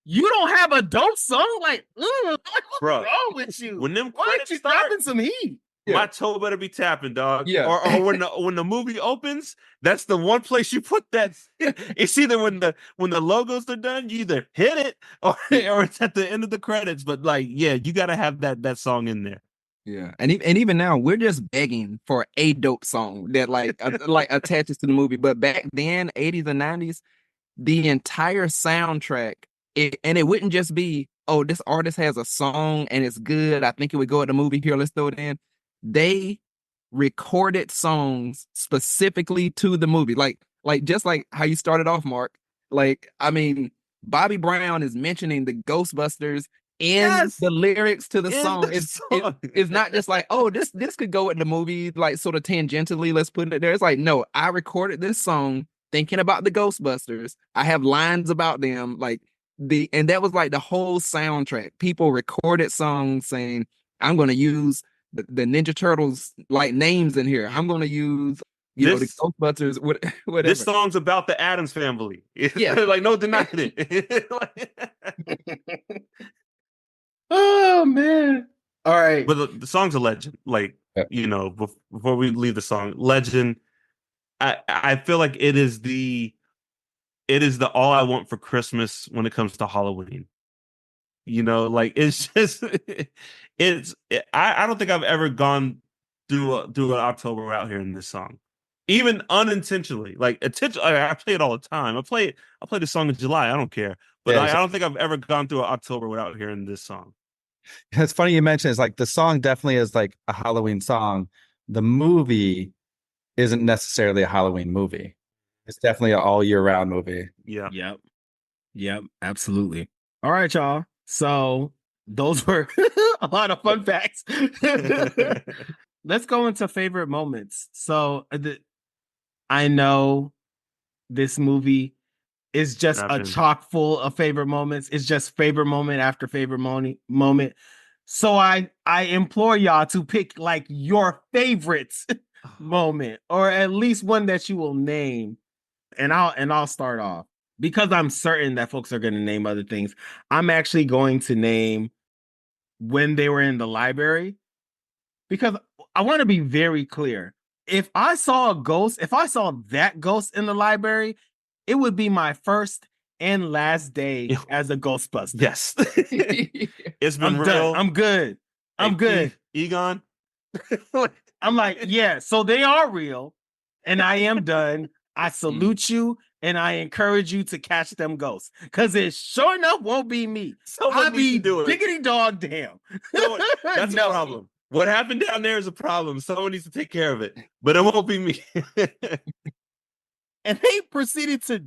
You don't have a dope song? Like, what's wrong with you? When them Why aren't you dropping some heat? My toe better be tapping, dog. Yeah. Or when the movie opens, that's the one place you put that. It's either when the logos are done, you either hit it or it's at the end of the credits. But you got to have that song in there. Yeah, and even now we're just begging for a dope song that like attaches to the movie. But back then, 80s and 90s, the entire soundtrack, it wouldn't just be, oh, this artist has a song and it's good, I think it would go at the movie, here, let's throw it in. They recorded songs specifically to the movie, like just like how you started off, Mark. Like, I mean, Bobby Brown is mentioning the Ghostbusters in the lyrics to the song. It's not just like, oh, this could go in the movie, like sort of tangentially, let's put it there. It's like, no, I recorded this song thinking about the Ghostbusters. I have lines about them, and that was like the whole soundtrack. People recorded songs saying, I'm going to use the Ninja Turtles like names in here. I'm going to use the Ghostbusters, whatever. This song's about the Addams Family. Yeah. Like, no denying it. Oh man! All right, but the song's a legend. Like you know, before we leave the song, legend. I feel like it is the it is the all I want for Christmas when it comes to Halloween. Like it's just I don't think I've ever gone through an October without hearing this song, even unintentionally. Like I play it all the time. I play the song in July. I don't care, but I don't think I've ever gone through an October without hearing this song. It's funny you mentioned it's like the song definitely is like a Halloween song. The movie isn't necessarily a Halloween movie. It's definitely an all year round movie. Yeah. Yep. Absolutely. All right, y'all. So those were a lot of fun facts. Let's go into favorite moments. So I know this movie is just a chock full of favorite moments. It's just favorite moment after favorite moment. So I implore y'all to pick like your favorite moment, or at least one that you will name. And I'll start off, because I'm certain that folks are going to name other things. I'm actually going to name when they were in the library, because I want to be very clear. If I saw that ghost in the library, it would be my first and last day as a Ghostbuster. Yes. It's been real. Done. I'm good. I'm good. Egon. I'm like, yeah, so they are real, and I am done. I salute you, and I encourage you to catch them ghosts, because it sure enough won't be me. I'll be diggity dog damn. That's a problem. What happened down there is a problem. Someone needs to take care of it, but it won't be me. And they proceeded to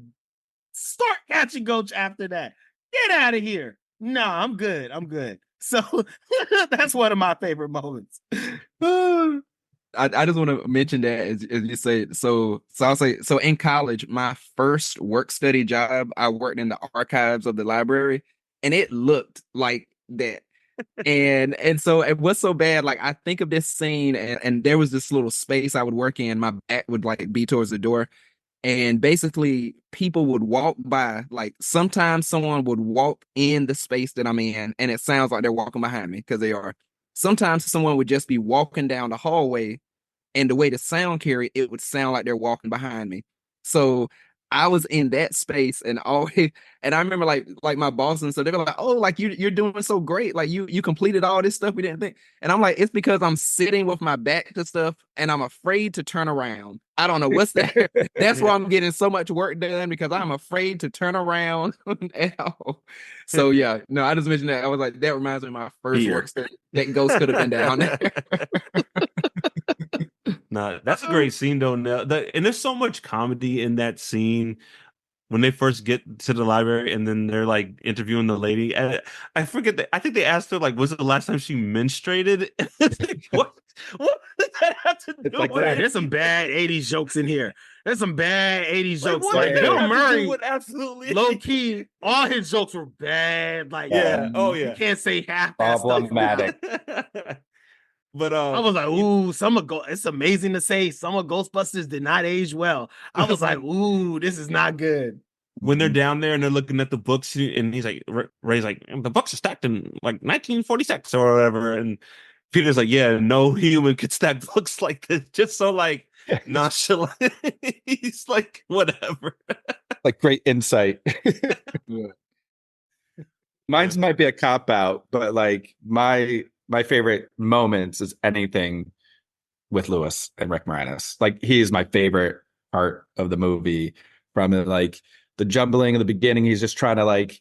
start catching ghosts after that. Get out of here. No, I'm good. So that's one of my favorite moments. I just want to mention that as you say. So I'll say, so in college, my first work study job, I worked in the archives of the library, and it looked like that. and so it was so bad. Like, I think of this scene, and there was this little space I would work in. My back would like be towards the door, and basically people would walk by. Like, sometimes someone would walk in the space that I'm in, and it sounds like they're walking behind me, because they are. Sometimes someone would just be walking down the hallway, and the way the sound carried, it would sound like they're walking behind me. So I was in that space, and always, and I remember like my boss, and so they were like, "Oh, like you're doing so great, like you completed all this stuff we didn't think." And I'm like, it's because I'm sitting with my back to stuff, and I'm afraid to turn around. I don't know what's that. That's why I'm getting so much work done, because I'm afraid to turn around at all. So yeah, no, I just mentioned that. I was like, that reminds me of my first work study. That ghost could have been down there. Nah, that's a great scene though. And there's so much comedy in that scene when they first get to the library, and then they're like interviewing the lady. And I forget that. I think they asked her, like, was it the last time she menstruated? What does that have to do with it? There's some bad 80s jokes in here. There's some bad 80s jokes. Like Bill Murray, absolutely low key, all his jokes were bad. Like, you can't say half that problematic. But I was like, ooh, it's amazing to say some of Ghostbusters did not age well. I was like, ooh, this is not good. When they're down there and they're looking at the books, and he's like, Ray's like, the books are stacked in like 1946 or whatever, and Peter's like, yeah, no human could stack books like this. Just so like nonchalant. He's like, whatever. Like, great insight. Mine's might be a cop out, but like my favorite moments is anything with Lewis and Rick Moranis. Like, he's my favorite part of the movie. From like the jumbling in the beginning, he's just trying to like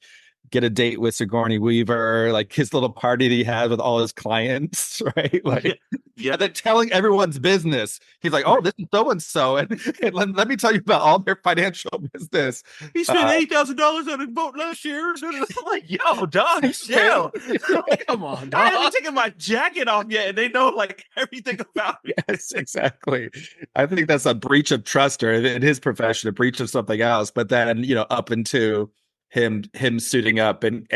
get a date with Sigourney Weaver, like his little party that he has with all his clients, right? Like, yeah, they're telling everyone's business. He's like, "Oh, this is so and so, and let me tell you about all their financial business." He spent $80,000 on a boat last year. I'm like, yo, dog, chill. Come on, dog. I haven't taken my jacket off yet, and they know like everything about me. Yes, exactly. I think that's a breach of trust, or in his profession, a breach of something else. But then, up into him suiting up and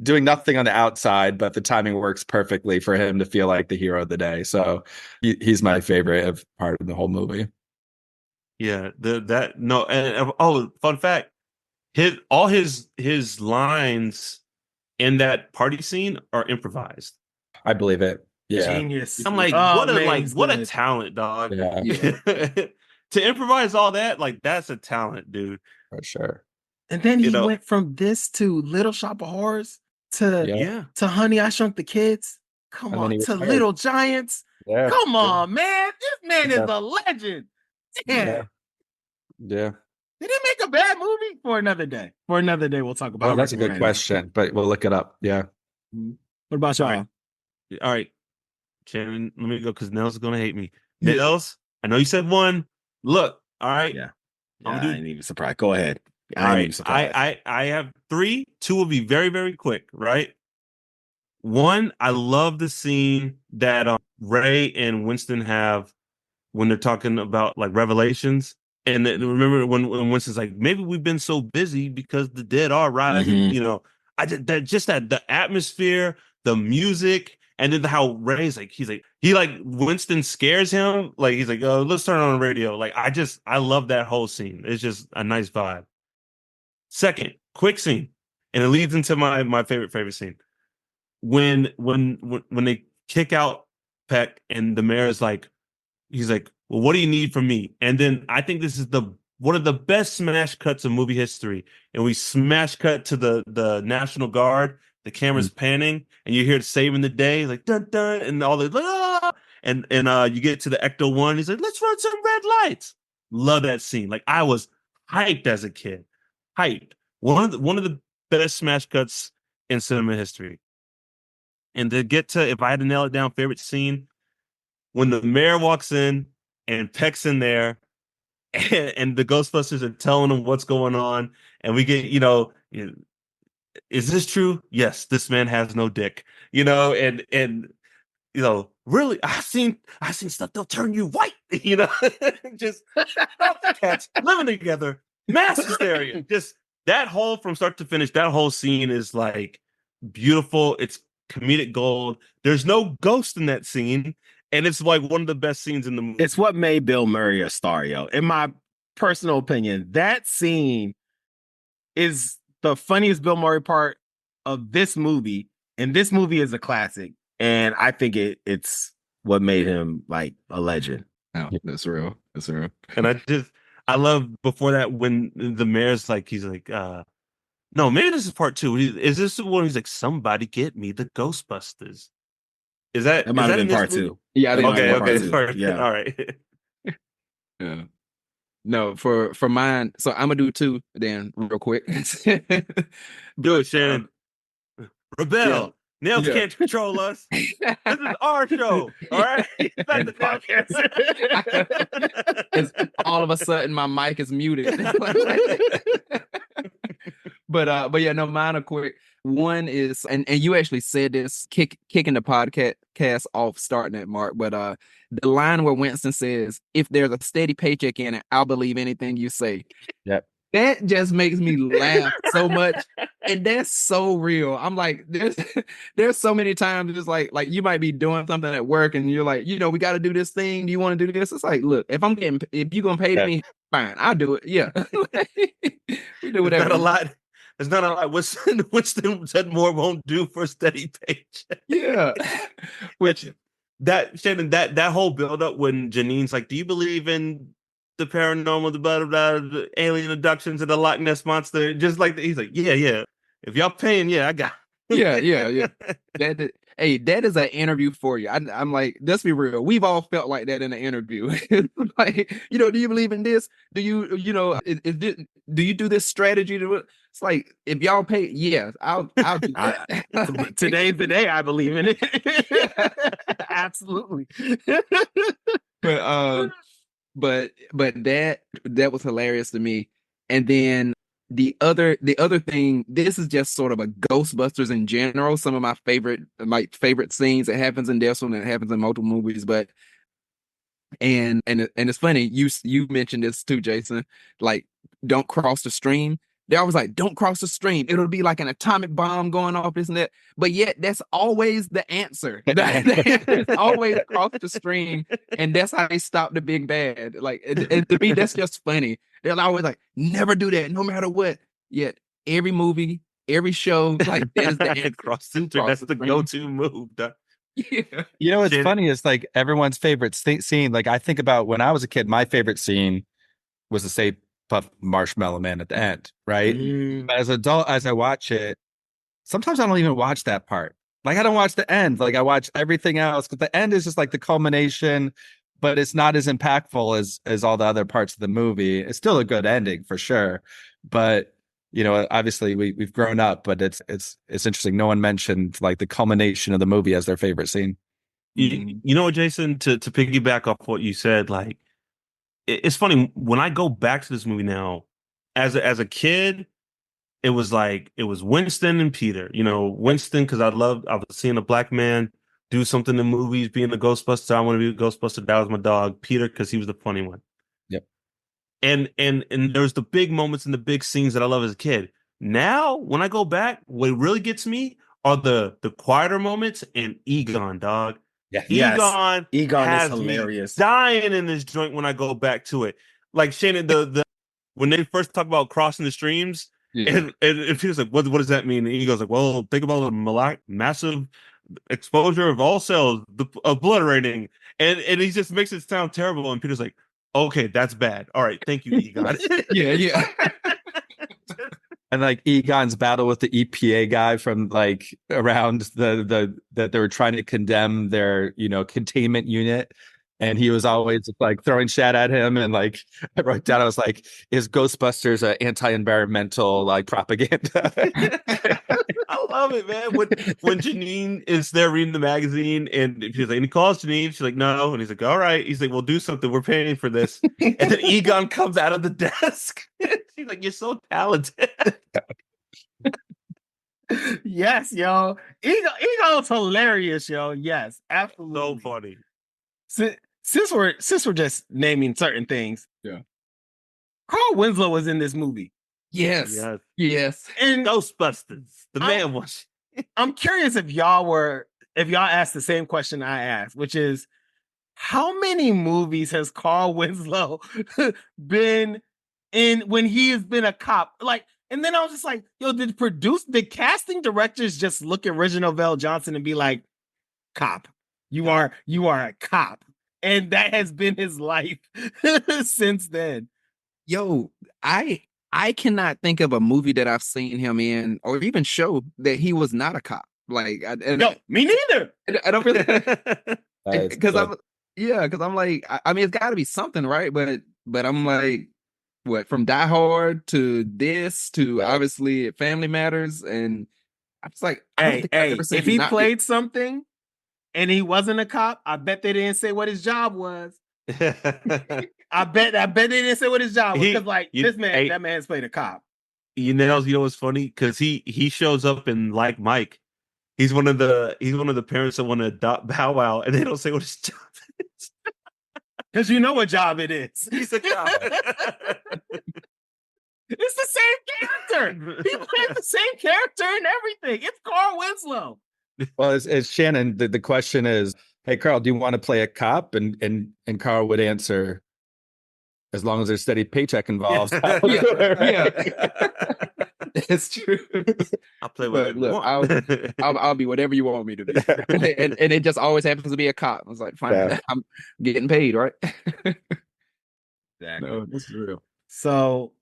doing nothing on the outside, but the timing works perfectly for him to feel like the hero of the day. So he's my favorite part of the whole movie. Yeah, fun fact, all his lines in that party scene are improvised. I believe it. Yeah. Genius. I'm like, what a talent, dog. Yeah. to improvise all that, like that's a talent, dude. For sure. And then he You know- went from this to Little Shop of Horrors to Yeah. Honey, I Shrunk the Kids. Come And then on, he to retired. Little Giants. Yeah. Come on, man. This man is Yeah. a legend. Damn. Yeah. Yeah. Did he make a bad movie? For another day. For another day, we'll talk about Well, that's a good Recommend. question, but we'll look it up. Yeah. What about y'all? All right. Shannon, let me go because Nels is gonna hate me. Yeah. Nels, I know you said one. Look, all right. Yeah. I'm I gonna do- ain't even surprised. Go ahead. All I ain't right. even surprised. I have 3. 2 will be very, very quick, right? One, I love the scene that Ray and Winston have when they're talking about like revelations. And then, remember when Winston's like, maybe we've been so busy because the dead are rising. Mhm. You know, I did that. Just that the atmosphere, the music, and then how Ray's like, Winston scares him. Like he's like, oh, let's turn on the radio. Like I love that whole scene. It's just a nice vibe. Second, quick scene, and it leads into my favorite scene. When they kick out Peck and the mayor is like, he's like, well, what do you need from me? And then I think this is one of the best smash cuts of movie history. And we smash cut to the National Guard, the camera's panning, and you hear it saving the day, like dun dun, and all the and you get to the Ecto 1, he's like, let's run some red lights. Love that scene. Like I was hyped as a kid. Hyped. One of the best smash cuts in cinema history. And to get to, if I had to nail it down, favorite scene, when the mayor walks in and Peck's in there and the Ghostbusters are telling him what's going on. And we get, is this true? Yes, this man has no dick, and really, I've seen stuff that'll turn you white, just cats living together, mass hysteria. Just that whole, from start to finish, that whole scene is like beautiful. It's comedic gold. There's no ghost in that scene, and it's like one of the best scenes in the movie. It's what made Bill Murray a star, yo. In my personal opinion, that scene is the funniest Bill Murray part of this movie, and this movie is a classic. And I think it's what made him like a legend. Oh, that's real. That's real. And I love before that when the mayor's like, he's like, no, maybe this is part 2. Is this the one he's like, somebody get me the Ghostbusters? That might have been part 2. Yeah, I think Okay, it might be okay. part 2. Yeah. All right. Yeah. No, for mine, so I'm gonna do 2 then real quick. Do it, Shannon. Rebel. Yeah. Nails Yeah. can't control us. This is our show. All right. Back to podcast. It's all of a sudden my mic is muted. But yeah, no, mine are quick. One is, and you actually said this, kicking the podcast off, starting at Mark. But the line where Winston says, "If there's a steady paycheck in it, I'll believe anything you say." Yep. That just makes me laugh so much, and that's so real. I'm like, there's so many times it's like you might be doing something at work, and you're like, we got to do this thing. Do you want to do this? It's like, look, if you're gonna pay me, fine, I'll do it. Yeah, we do whatever. There's not a lot. Winston said more won't do for a steady paycheck. Yeah, which Shannon, that whole build up when Janine's like, "Do you believe in the paranormal, the blah, blah, blah, the alien abductions, and the Loch Ness monster?" Just like he's like, yeah. If y'all paying, yeah, I got. Yeah. That is an interview for you. I'm like, let's be real. We've all felt like that in an interview. Like, do you believe in this? Do you, do you do this strategy to it? It's like, if y'all pay, yeah, I'll do that. Today's the day I believe in it. Absolutely. But that was hilarious to me. And then the other thing, this is just sort of a Ghostbusters in general. Some of my favorite scenes that happens in this one, and it happens in multiple movies. But and it's funny, you mentioned this too, Jason. Like, don't cross the stream. They're always like, don't cross the stream. It'll be like an atomic bomb going off, isn't it? But yet that's always the answer. It's always cross the stream, and that's how they stop the big bad. Like, and to me, that's just funny. They're always like, never do that, no matter what. Yet every movie, every show, like, there's the answer. That's the go-to move. Yeah. You know what's Shit. funny is like everyone's favorite scene. Like I think about when I was a kid, my favorite scene was the Stay Puft Marshmallow Man at the end, right? Mm. But as an adult, as I watch it, sometimes I don't even watch that part. Like I don't watch the end. Like I watch everything else because the end is just like the culmination, but it's not as impactful as all the other parts of the movie. It's still a good ending for sure, but you know, obviously we've grown up. But it's interesting. No one mentioned like the culmination of the movie as their favorite scene. You know what, Jason? To piggyback off what you said, like it's funny when I go back to this movie now, as a kid, it was like it was Winston and Peter. You know, Winston because I was seeing a black man do something in movies, being a Ghostbuster. I want to be a Ghostbuster. That was my dog, Peter, because he was the funny one. Yep. And there's the big moments and the big scenes that I love as a kid. Now, when I go back, what really gets me are the quieter moments and Egon, dog. Yeah. Yes. Egon is has hilarious. me dying in this joint when I go back to it. Like Shannon, the when they first talk about crossing the streams, Yeah. and Peter's like, what does that mean? And he goes like, well, think about the massive exposure of all cells, the obliterating, and he just makes it sound terrible. And Peter's like, okay, that's bad. All right, thank you, Egon. Yeah. And like Egon's battle with the EPA guy from like around the that they were trying to condemn their, you know, containment unit. And he was always like throwing shit at him. And like I wrote down, I was like, is Ghostbusters an anti-environmental like propaganda? I love it, man. When Janine is there reading the magazine and she's like, and he calls Janine, she's like, no. And he's like, all right. He's like, we'll do something. We're paying for this. And then Egon comes out of the desk. She's like, you're so talented. Yes, yo. Egon's hilarious, yo. Yes, absolutely. So funny. Since we're just naming certain things, Yeah. Carl Winslow was in this movie. Yes. Yes. And Ghostbusters. The man was. I'm curious if y'all asked the same question I asked, which is how many movies has Carl Winslow been in when he has been a cop? Like, and then I was just like, yo, did casting directors just look at Reginald Vell Johnson and be like, cop, you are a cop. And that has been his life since then. Yo, I cannot think of a movie that I've seen him in or even show that he was not a cop. Like, Me neither. I don't really because But I'm like, I mean, it's got to be something, right? But I'm like, what from Die Hard to this to obviously Family Matters, and I was like, I don't think I've ever seen if he not played something and he wasn't a cop, I bet they didn't say what his job was. I bet they didn't say what his job was because that man's played a cop. You know what's funny? Because he shows up in Like Mike. He's one of the parents that want to adopt Bow Wow, and they don't say what his job is. Because you know what job it is. He's a cop. It's the same character. He plays the same character and everything. It's Carl Winslow. well, it's Shannon. The question is, hey Carl, do you want to play a cop? And Carl would answer, as long as there's steady paycheck involved. Yeah. It's true. I'll play with Look, I'll be whatever you want me to be. and it just always happens to be a cop. I was like, fine, Yeah. I'm getting paid, right? Exactly. No, this is real. So,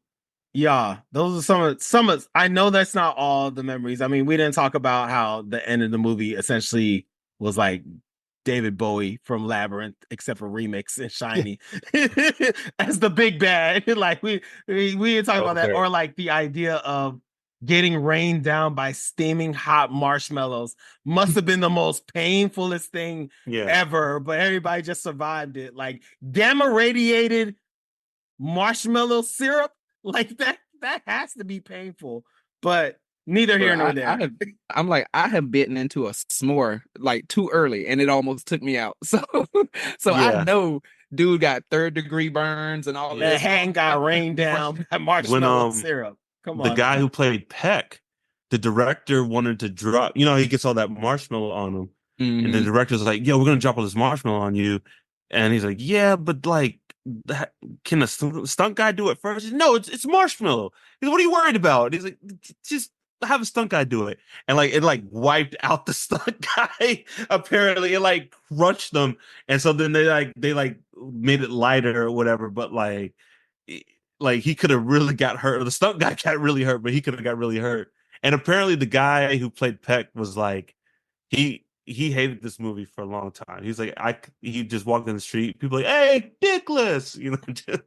yeah, those are some of. I know that's not all the memories. I mean, we didn't talk about how the end of the movie essentially was like David Bowie from Labyrinth, except for remix and Shiny as the big bad. Like we didn't talk about that, or like the idea of getting rained down by steaming hot marshmallows must have been the most painfulest thing ever, but everybody just survived it. Like gamma radiated marshmallow syrup, like that has to be painful, but neither here nor there. I have bitten into a s'more like too early and it almost took me out. So I know dude got 3rd-degree burns and all that. that. The hand got rained down by marshmallow syrup. Come on. The guy who played Peck, the director wanted to drop, he gets all that marshmallow on him. Mm-hmm. And the director's like, yo, we're going to drop all this marshmallow on you. And he's like, yeah, but like, can a stunt guy do it first? No, it's marshmallow. He's like, what are you worried about? He's like, just have a stunt guy do it, and like it like wiped out the stunt guy. Apparently, it like crushed them, and so then they made it lighter or whatever. But like he could have really got hurt. The stunt guy got really hurt, but he could have got really hurt. And apparently, the guy who played Peck was like he hated this movie for a long time. He's like he just walked in the street, people like, hey, Dickless, you know. Just...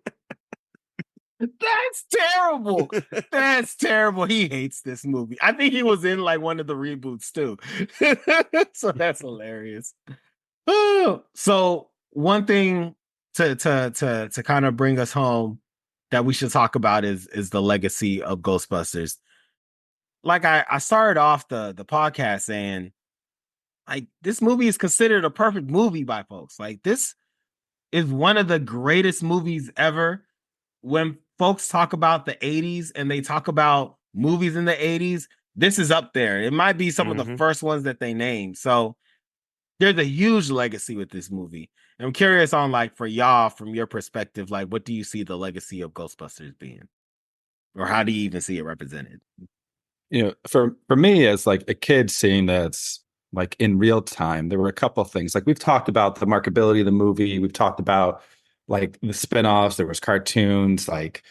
That's terrible. That's terrible. He hates this movie. I think he was in like one of the reboots too. So that's hilarious. So one thing to kind of bring us home that we should talk about is the legacy of Ghostbusters. Like I started off the podcast saying, like, this movie is considered a perfect movie by folks. Like, this is one of the greatest movies ever. When folks talk about the 80s and they talk about movies in the 80s, this is up there. It might be some of the first ones that they name. So there's a huge legacy with this movie. And I'm curious on, like, for y'all, from your perspective, like, what do you see the legacy of Ghostbusters being? Or how do you even see it represented? You know, for me, as like a kid seeing that's like in real time, there were a couple of things. Like, we've talked about the marketability of the movie. We've talked about like the spinoffs. There was cartoons, like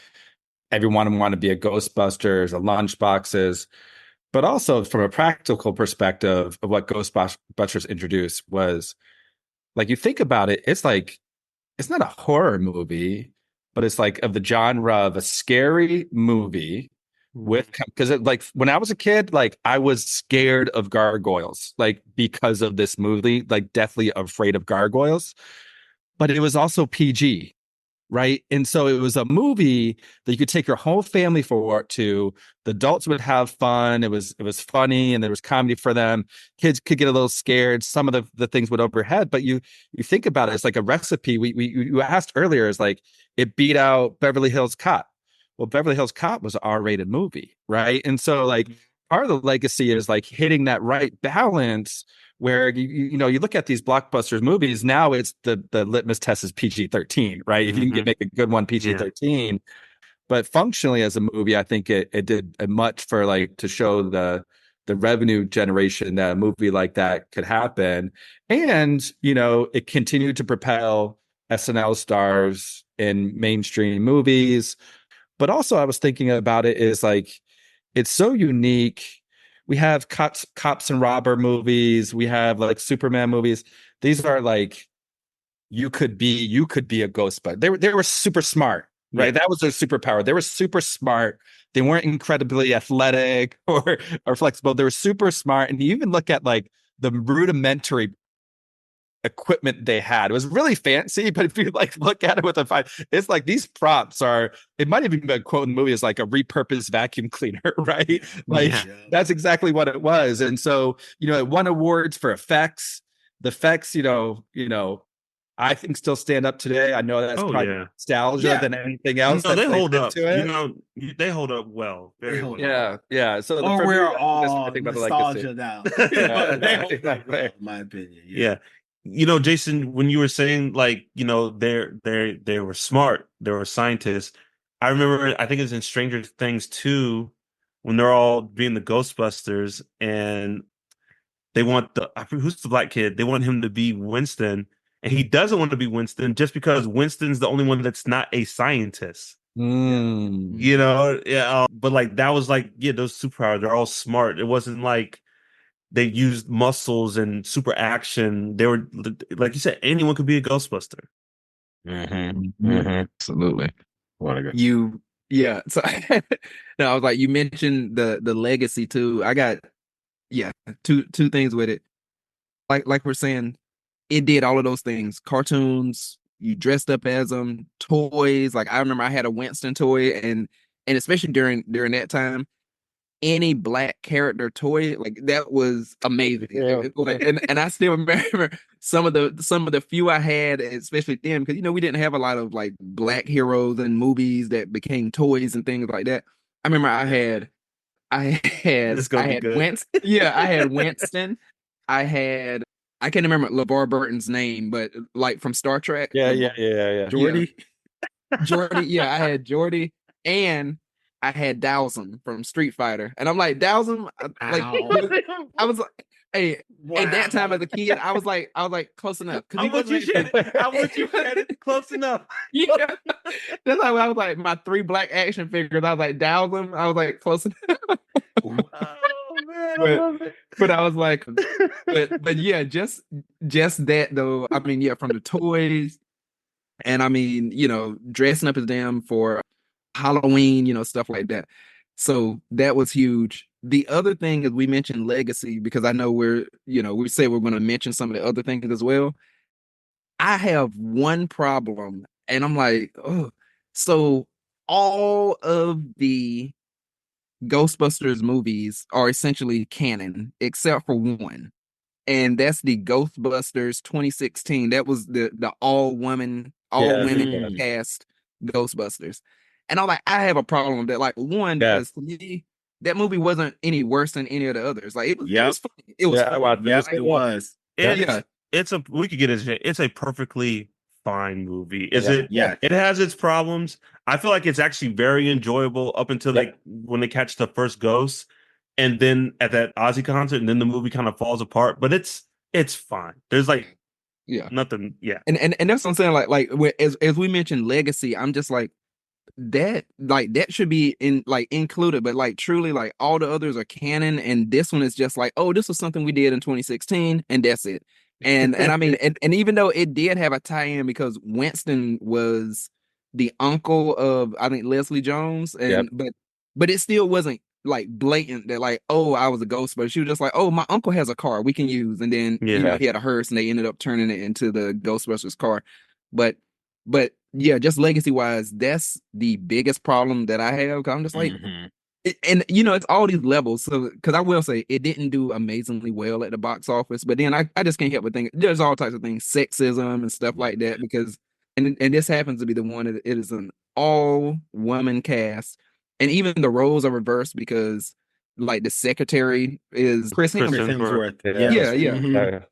everyone wanted to be a Ghostbusters, the lunchboxes. But also from a practical perspective of what Ghostbusters introduced was, like, you think about it, it's like, it's not a horror movie, but it's like of the genre of a scary movie with, because like when I was a kid, like I was scared of gargoyles, like because of this movie, like deathly afraid of gargoyles. But it was also PG, right? And so it was a movie that you could take your whole family for to. The adults would have fun. It was funny, and there was comedy for them. Kids could get a little scared. Some of the things would overhead, but you think about it, it's like a recipe. You asked earlier, is like it beat out Beverly Hills Cop. Well, Beverly Hills Cop was an R-rated movie, right? And so like part of the legacy is like hitting that right balance where you look at these blockbusters movies. Now it's the litmus test is PG-13, right? If you can make a good one PG-13, but functionally as a movie, I think it did much for like to show the revenue generation that a movie like that could happen. And it continued to propel SNL stars in mainstream movies. But also I was thinking about it is like, it's so unique. We have cops and robber movies. We have like Superman movies. These are like, you could be a Ghostbuster. They were super smart, right? Yeah. That was their superpower. They were super smart. They weren't incredibly athletic or flexible. They were super smart. And you even look at like the rudimentary equipment they had. It was really fancy, but if you like look at it with a fine, it's like these props are, it might have even been quote in the movie as like a repurposed vacuum cleaner, right? Like that's exactly what it was. And so, it won awards for effects. The effects, I think still stand up today. I know that's probably nostalgia than anything else. No, they hold up. They hold up well. Very well. Yeah. So we're all nostalgia now. In my opinion. Yeah. Jason, when you were saying like, they were smart, they were scientists. I remember, I think it's in Stranger Things 2, when they're all being the Ghostbusters and they want who's the black kid? They want him to be Winston, and he doesn't want to be Winston just because Winston's the only one that's not a scientist. But like that was like, those superpowers, they're all smart. It wasn't like they used muscles and super action. They were, like you said, anyone could be a Ghostbuster. Absolutely. So no, I was like, you mentioned the legacy too. I got two things with it. Like we're saying, it did all of those things. Cartoons, you dressed up as them, toys. Like I remember I had a Winston toy, and especially during that time, any black character toy, like that was amazing. And I still remember some of the few I had, especially then, because we didn't have a lot of like black heroes in movies that became toys and things like that. I remember I had Winston. I had Winston. I can't remember LeVar Burton's name, but like from Star Trek. Yeah. Geordi. Geordi. I had Geordi, and I had Dowsum from Street Fighter, and I'm like Dowsum, like I was like, hey, at that time as a kid, I was like close enough because I'm with you, Shannon. Close enough. Yeah, that's how I was like my 3 black action figures. I was like Dowsum. I was like close enough. Oh man, I love it. But I was like, but yeah, just that though. I mean, yeah, from the toys, and I mean, dressing up as them for Halloween, stuff like that. So that was huge. The other thing is we mentioned legacy because I know we say we're going to mention some of the other things as well. I have one problem, and I'm like, oh, so all of the Ghostbusters movies are essentially canon, except for one, and that's the Ghostbusters 2016. That was the all women cast Ghostbusters, and I'm like, I have a problem with that. Like one, because for me, that movie wasn't any worse than any of the others. Like it was funny. It was funny. It was. We could get it. It's a perfectly fine movie. Is it? Yeah. It has its problems. I feel like it's actually very enjoyable up until when they catch the first ghost, and then at that Ozzy concert, and then the movie kind of falls apart. But it's fine. There's nothing. Yeah. And that's what I'm saying. Like as we mentioned legacy, I'm just like that should be included, but like truly like all the others are canon, and this one is just like, oh, this was something we did in 2016 and that's it. And I mean, and even though it did have a tie-in because Winston was the uncle of I think Leslie Jones, and but it still wasn't like blatant that like, oh, I was a ghost, but she was just like, oh, my uncle has a car we can use, and then he had a hearse and they ended up turning it into the Ghostbusters car. But yeah, just legacy wise, that's the biggest problem that I have. Cause I'm just like, and it's all these levels. So, because I will say it didn't do amazingly well at the box office, but then I just can't help but think there's all types of things, sexism and stuff like that. Because and this happens to be the one that it is an all woman cast, and even the roles are reversed because like the secretary is Chris Hemsworth.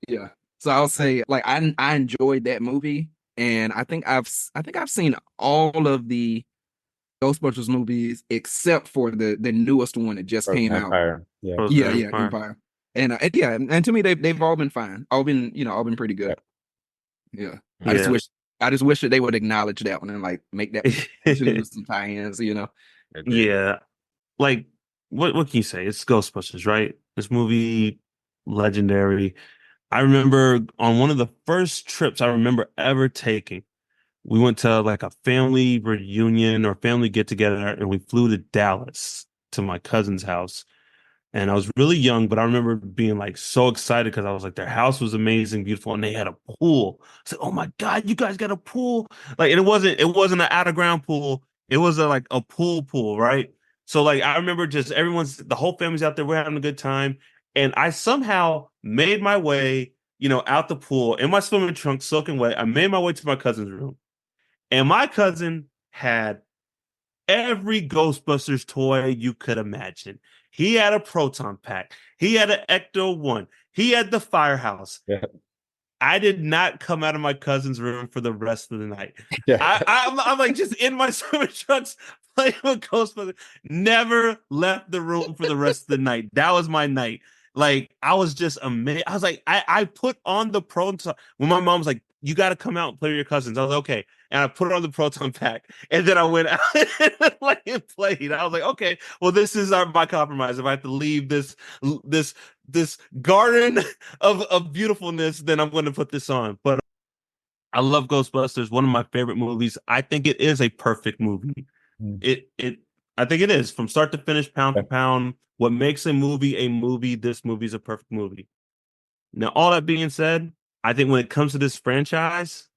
Yeah. So I'll say like I enjoyed that movie. And I think I've seen all of the Ghostbusters movies except for the newest one that just came Empire. out. Empire. And and to me they've all been fine. All been pretty good. Yeah. I just wish that they would acknowledge that one and like make that some tie-ins, Yeah. Like what can you say? It's Ghostbusters, right? This movie legendary. I remember on one of the first trips I remember ever taking, we went to like a family reunion or family get together, and we flew to Dallas to my cousin's house. And I was really young, but I remember being like so excited because I was like, their house was amazing, beautiful, and they had a pool. I said, oh my God, you guys got a pool. Like, and it wasn't an out of ground pool. It was like a pool, right? So like I remember just the whole family's out there, we're having a good time. And I somehow made my way, out the pool in my swimming trunks, soaking wet. I made my way to my cousin's room. And my cousin had every Ghostbusters toy you could imagine. He had a proton pack. He had an Ecto-1. He had the firehouse. Yeah. I did not come out of my cousin's room for the rest of the night. Yeah. I'm like just in my swimming trunks playing with Ghostbusters. Never left the room for the rest of the night. That was my night. Like, I was just amazed. I was like, I put on the proton. When my mom was like, you got to come out and play with your cousins. I was like, okay. And I put it on the proton pack. And then I went out and played. I was like, okay, well, this is my compromise. If I have to leave this garden of beautifulness, then I'm going to put this on. But I love Ghostbusters. One of my favorite movies. I think it is a perfect movie. I think it is from start to finish, pound for pound. What makes a movie, this movie is a perfect movie. Now, all that being said, I think when it comes to this franchise,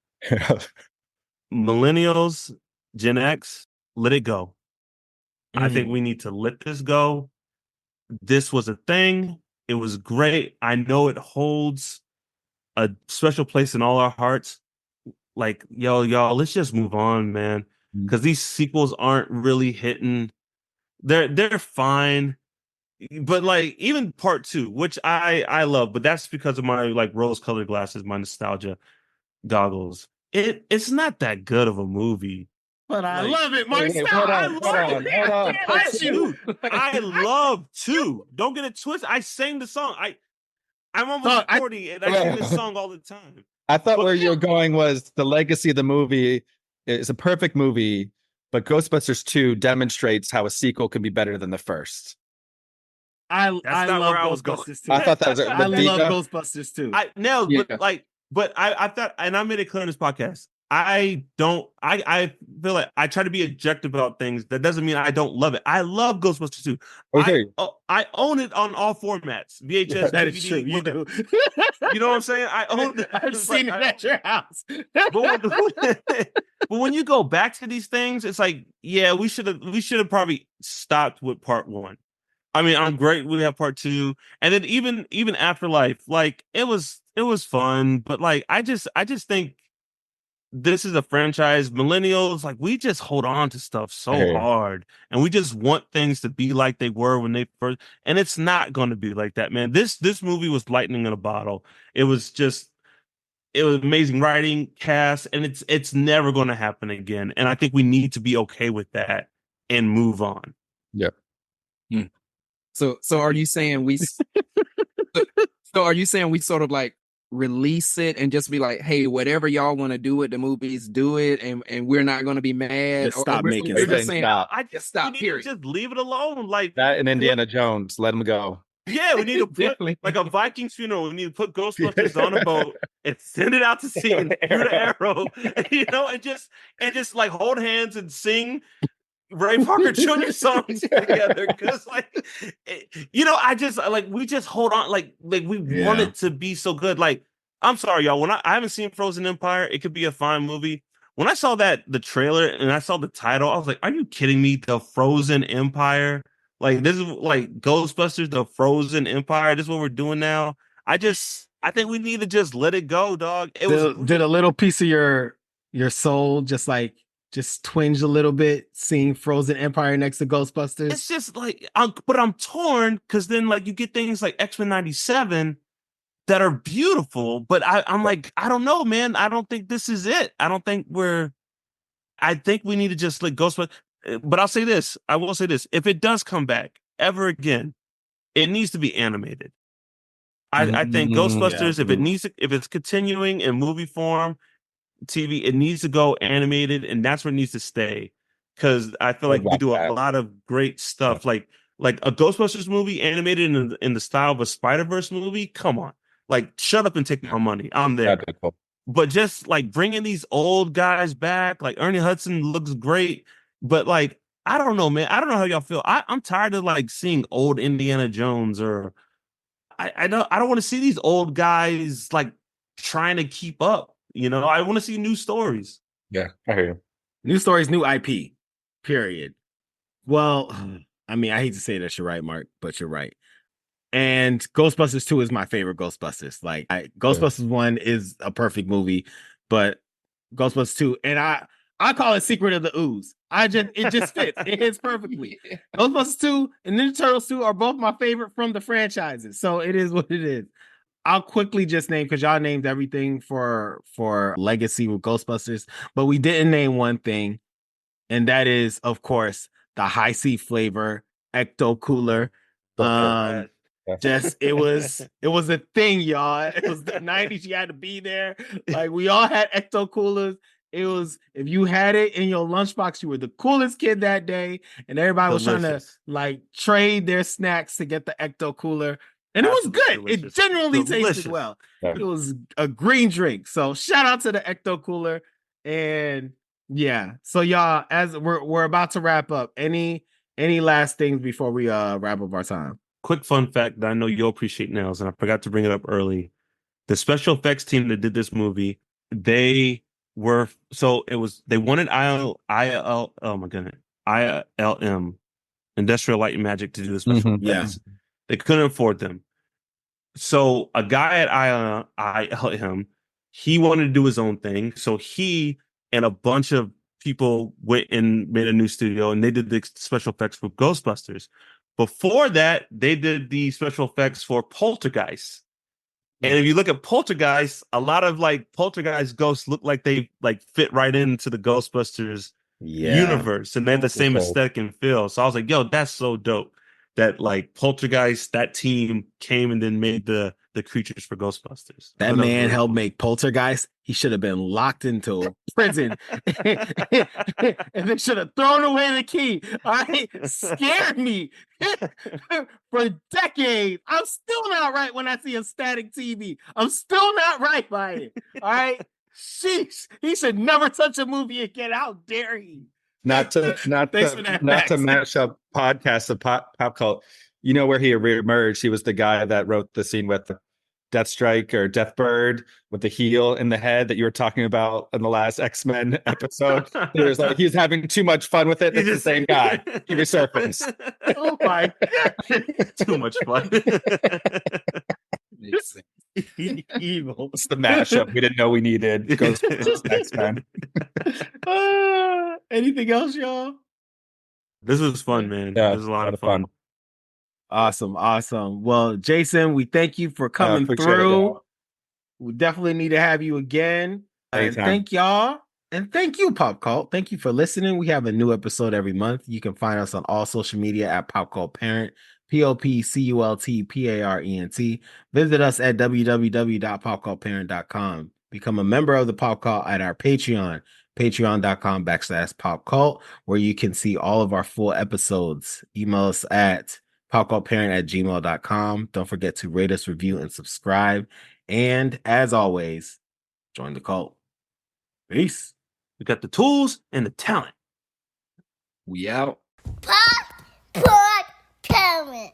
millennials, Gen X, let it go. I think we need to let this go. This was a thing. It was great. I know it holds a special place in all our hearts. Like, y'all, let's just move on, man. Because these sequels aren't really hitting. They're fine. But like even part 2, which I love, but that's because of my like rose-colored glasses, my nostalgia goggles. It's not that good of a movie. But I Like, love it, Mark. Wait, Stop. hold I on, love hold on, it. hold on. I can't let you. Dude, I love two. Don't get it twisted. I sang the song. I'm almost 40 and I sing this song all the time. I thought where you were going was the legacy of the movie is a perfect movie, but Ghostbusters 2 demonstrates how a sequel can be better than the first. I That's love not where I was going. Ghostbusters too. I thought that was I but love Dina- Ghostbusters too. I thought, and I made it clear in this podcast. I feel like I try to be objective about things. That doesn't mean I don't love it. I love Ghostbusters 2. Okay. I own it on all formats. VHS, That DVD, is true. You do. You know what I'm saying? I own it. I've seen it at your house. But when you go back to these things, it's like, yeah, we should have probably stopped with part one. I mean, I'm great. We have part two, and then even Afterlife, like it was fun, but like I just think this is a franchise. Millennials, like we just hold on to stuff so hard, and we just want things to be like they were when they first, and it's not going to be like that, man. This movie was lightning in a bottle. It was amazing writing, cast, and it's never going to happen again. And I think we need to be okay with that and move on. Yeah. So are you saying we? So are you saying we sort of like release it and just be like, hey, whatever y'all want to do with the movies, do it, and we're not going to be mad. Just stop making we're stuff. just saying, Stop. I just stop. we need Period. to just leave it alone. Like That and Indiana Jones, let them go. yeah, we need to put Definitely. like a Vikings funeral. We need to put Ghostbusters on a boat and send it out to sea and shoot an arrow, and just like hold hands and sing Ray Parker Jr. songs together. Because I just like we just hold on, like we want it to be so good. Like I'm sorry, y'all. When I haven't seen Frozen Empire, it could be a fine movie. When I saw the trailer and I saw the title, I was like, "Are you kidding me? The Frozen Empire." Like this is like Ghostbusters, the Frozen Empire. This is what we're doing now. I think we need to just let it go, dog. Did a little piece of your soul just twinge a little bit seeing Frozen Empire next to Ghostbusters? It's just like, but I'm torn because then like you get things like X-Men '97 that are beautiful, but I'm like, I don't know, man. I don't think this is it. I think we need to just let Ghostbusters. But I'll say this. I will say this. If it does come back ever again, it needs to be animated. I think Ghostbusters, if it's continuing in movie form, TV, it needs to go animated, and that's where it needs to stay. Because I feel like we do a lot of great stuff, like a Ghostbusters movie animated in the style of a Spider-Verse movie. Come on, like shut up and take my money. I'm there. But just like bringing these old guys back, like Ernie Hudson looks great. But like, I don't know, man. I don't know how y'all feel. I'm tired of like seeing old Indiana Jones, or I don't want to see these old guys like trying to keep up. I want to see new stories. Yeah, I hear you. New stories, new IP. Period. Well, I mean, I hate to say that you're right, Mark, but you're right. And Ghostbusters 2 is my favorite Ghostbusters. Like Ghostbusters 1 is a perfect movie, but Ghostbusters 2, and I call it Secret of the Ooze. It just fits. It hits perfectly. Ghostbusters 2 and Ninja Turtles 2 are both my favorite from the franchises. So it is what it is. I'll quickly just name, because y'all named everything for legacy with Ghostbusters, but we didn't name one thing, and that is, of course, the high C flavor Ecto Cooler. Just it was a thing, y'all. It was the 90s. You had to be there. Like we all had Ecto Coolers. It was, if you had it in your lunchbox, you were the coolest kid that day, and everybody was trying to like trade their snacks to get the Ecto Cooler. And it was good. Delicious. It genuinely tasted well. It was a green drink. So shout out to the Ecto Cooler. And yeah. So y'all, as we're about to wrap up, any last things before we wrap up our time? Quick fun fact that I know you'll appreciate, Nels, and I forgot to bring it up early. The special effects team that did this movie, they wanted ILM, Industrial Light and Magic, to do the special effects. Yeah. They couldn't afford them. So a guy at ILM, he wanted to do his own thing. So he and a bunch of people went and made a new studio, and they did the special effects for Ghostbusters. Before that, they did the special effects for Poltergeist. And if you look at Poltergeist, a lot of like Poltergeist ghosts look like they like fit right into the Ghostbusters universe, and they have the same aesthetic and feel. So I was like, yo, that's so dope. That like Poltergeist, that team came and then made the creatures for Ghostbusters. That man helped make Poltergeist. He should have been locked into prison and they should have thrown away the key. All right, scared me for decades. I'm still not right when I see a static TV. I'm still not right by it. All right, sheesh. He should never touch a movie again. How dare he? Not to match up podcasts of pop cult. You know where he reemerged? He was the guy that wrote the scene with Deathstrike or Deathbird with the heel in the head that you were talking about in the last X-Men episode. He was like, he's having too much fun with it. It's the same guy. He resurfaced. Oh my God. Too much fun. Evil. It's the mashup we didn't know we needed. Ghostbusters X-Men. Anything else, y'all? This was fun, man. Yeah, this was a lot of fun. Awesome. Well, Jason, we thank you for coming through. We definitely need to have you again. And thank y'all. And thank you, Pop Cult. Thank you for listening. We have a new episode every month. You can find us on all social media at Pop Cult Parent, POPCULTPARENT. Visit us at www.popcultparent.com. Become a member of the Pop Cult at our Patreon, patreon.com/popcult, where you can see all of our full episodes. Email us at popcultparent@gmail.com. Don't forget to rate us, review, and subscribe. And as always, join the cult. Peace. We got the tools and the talent. We out. Pop Parent.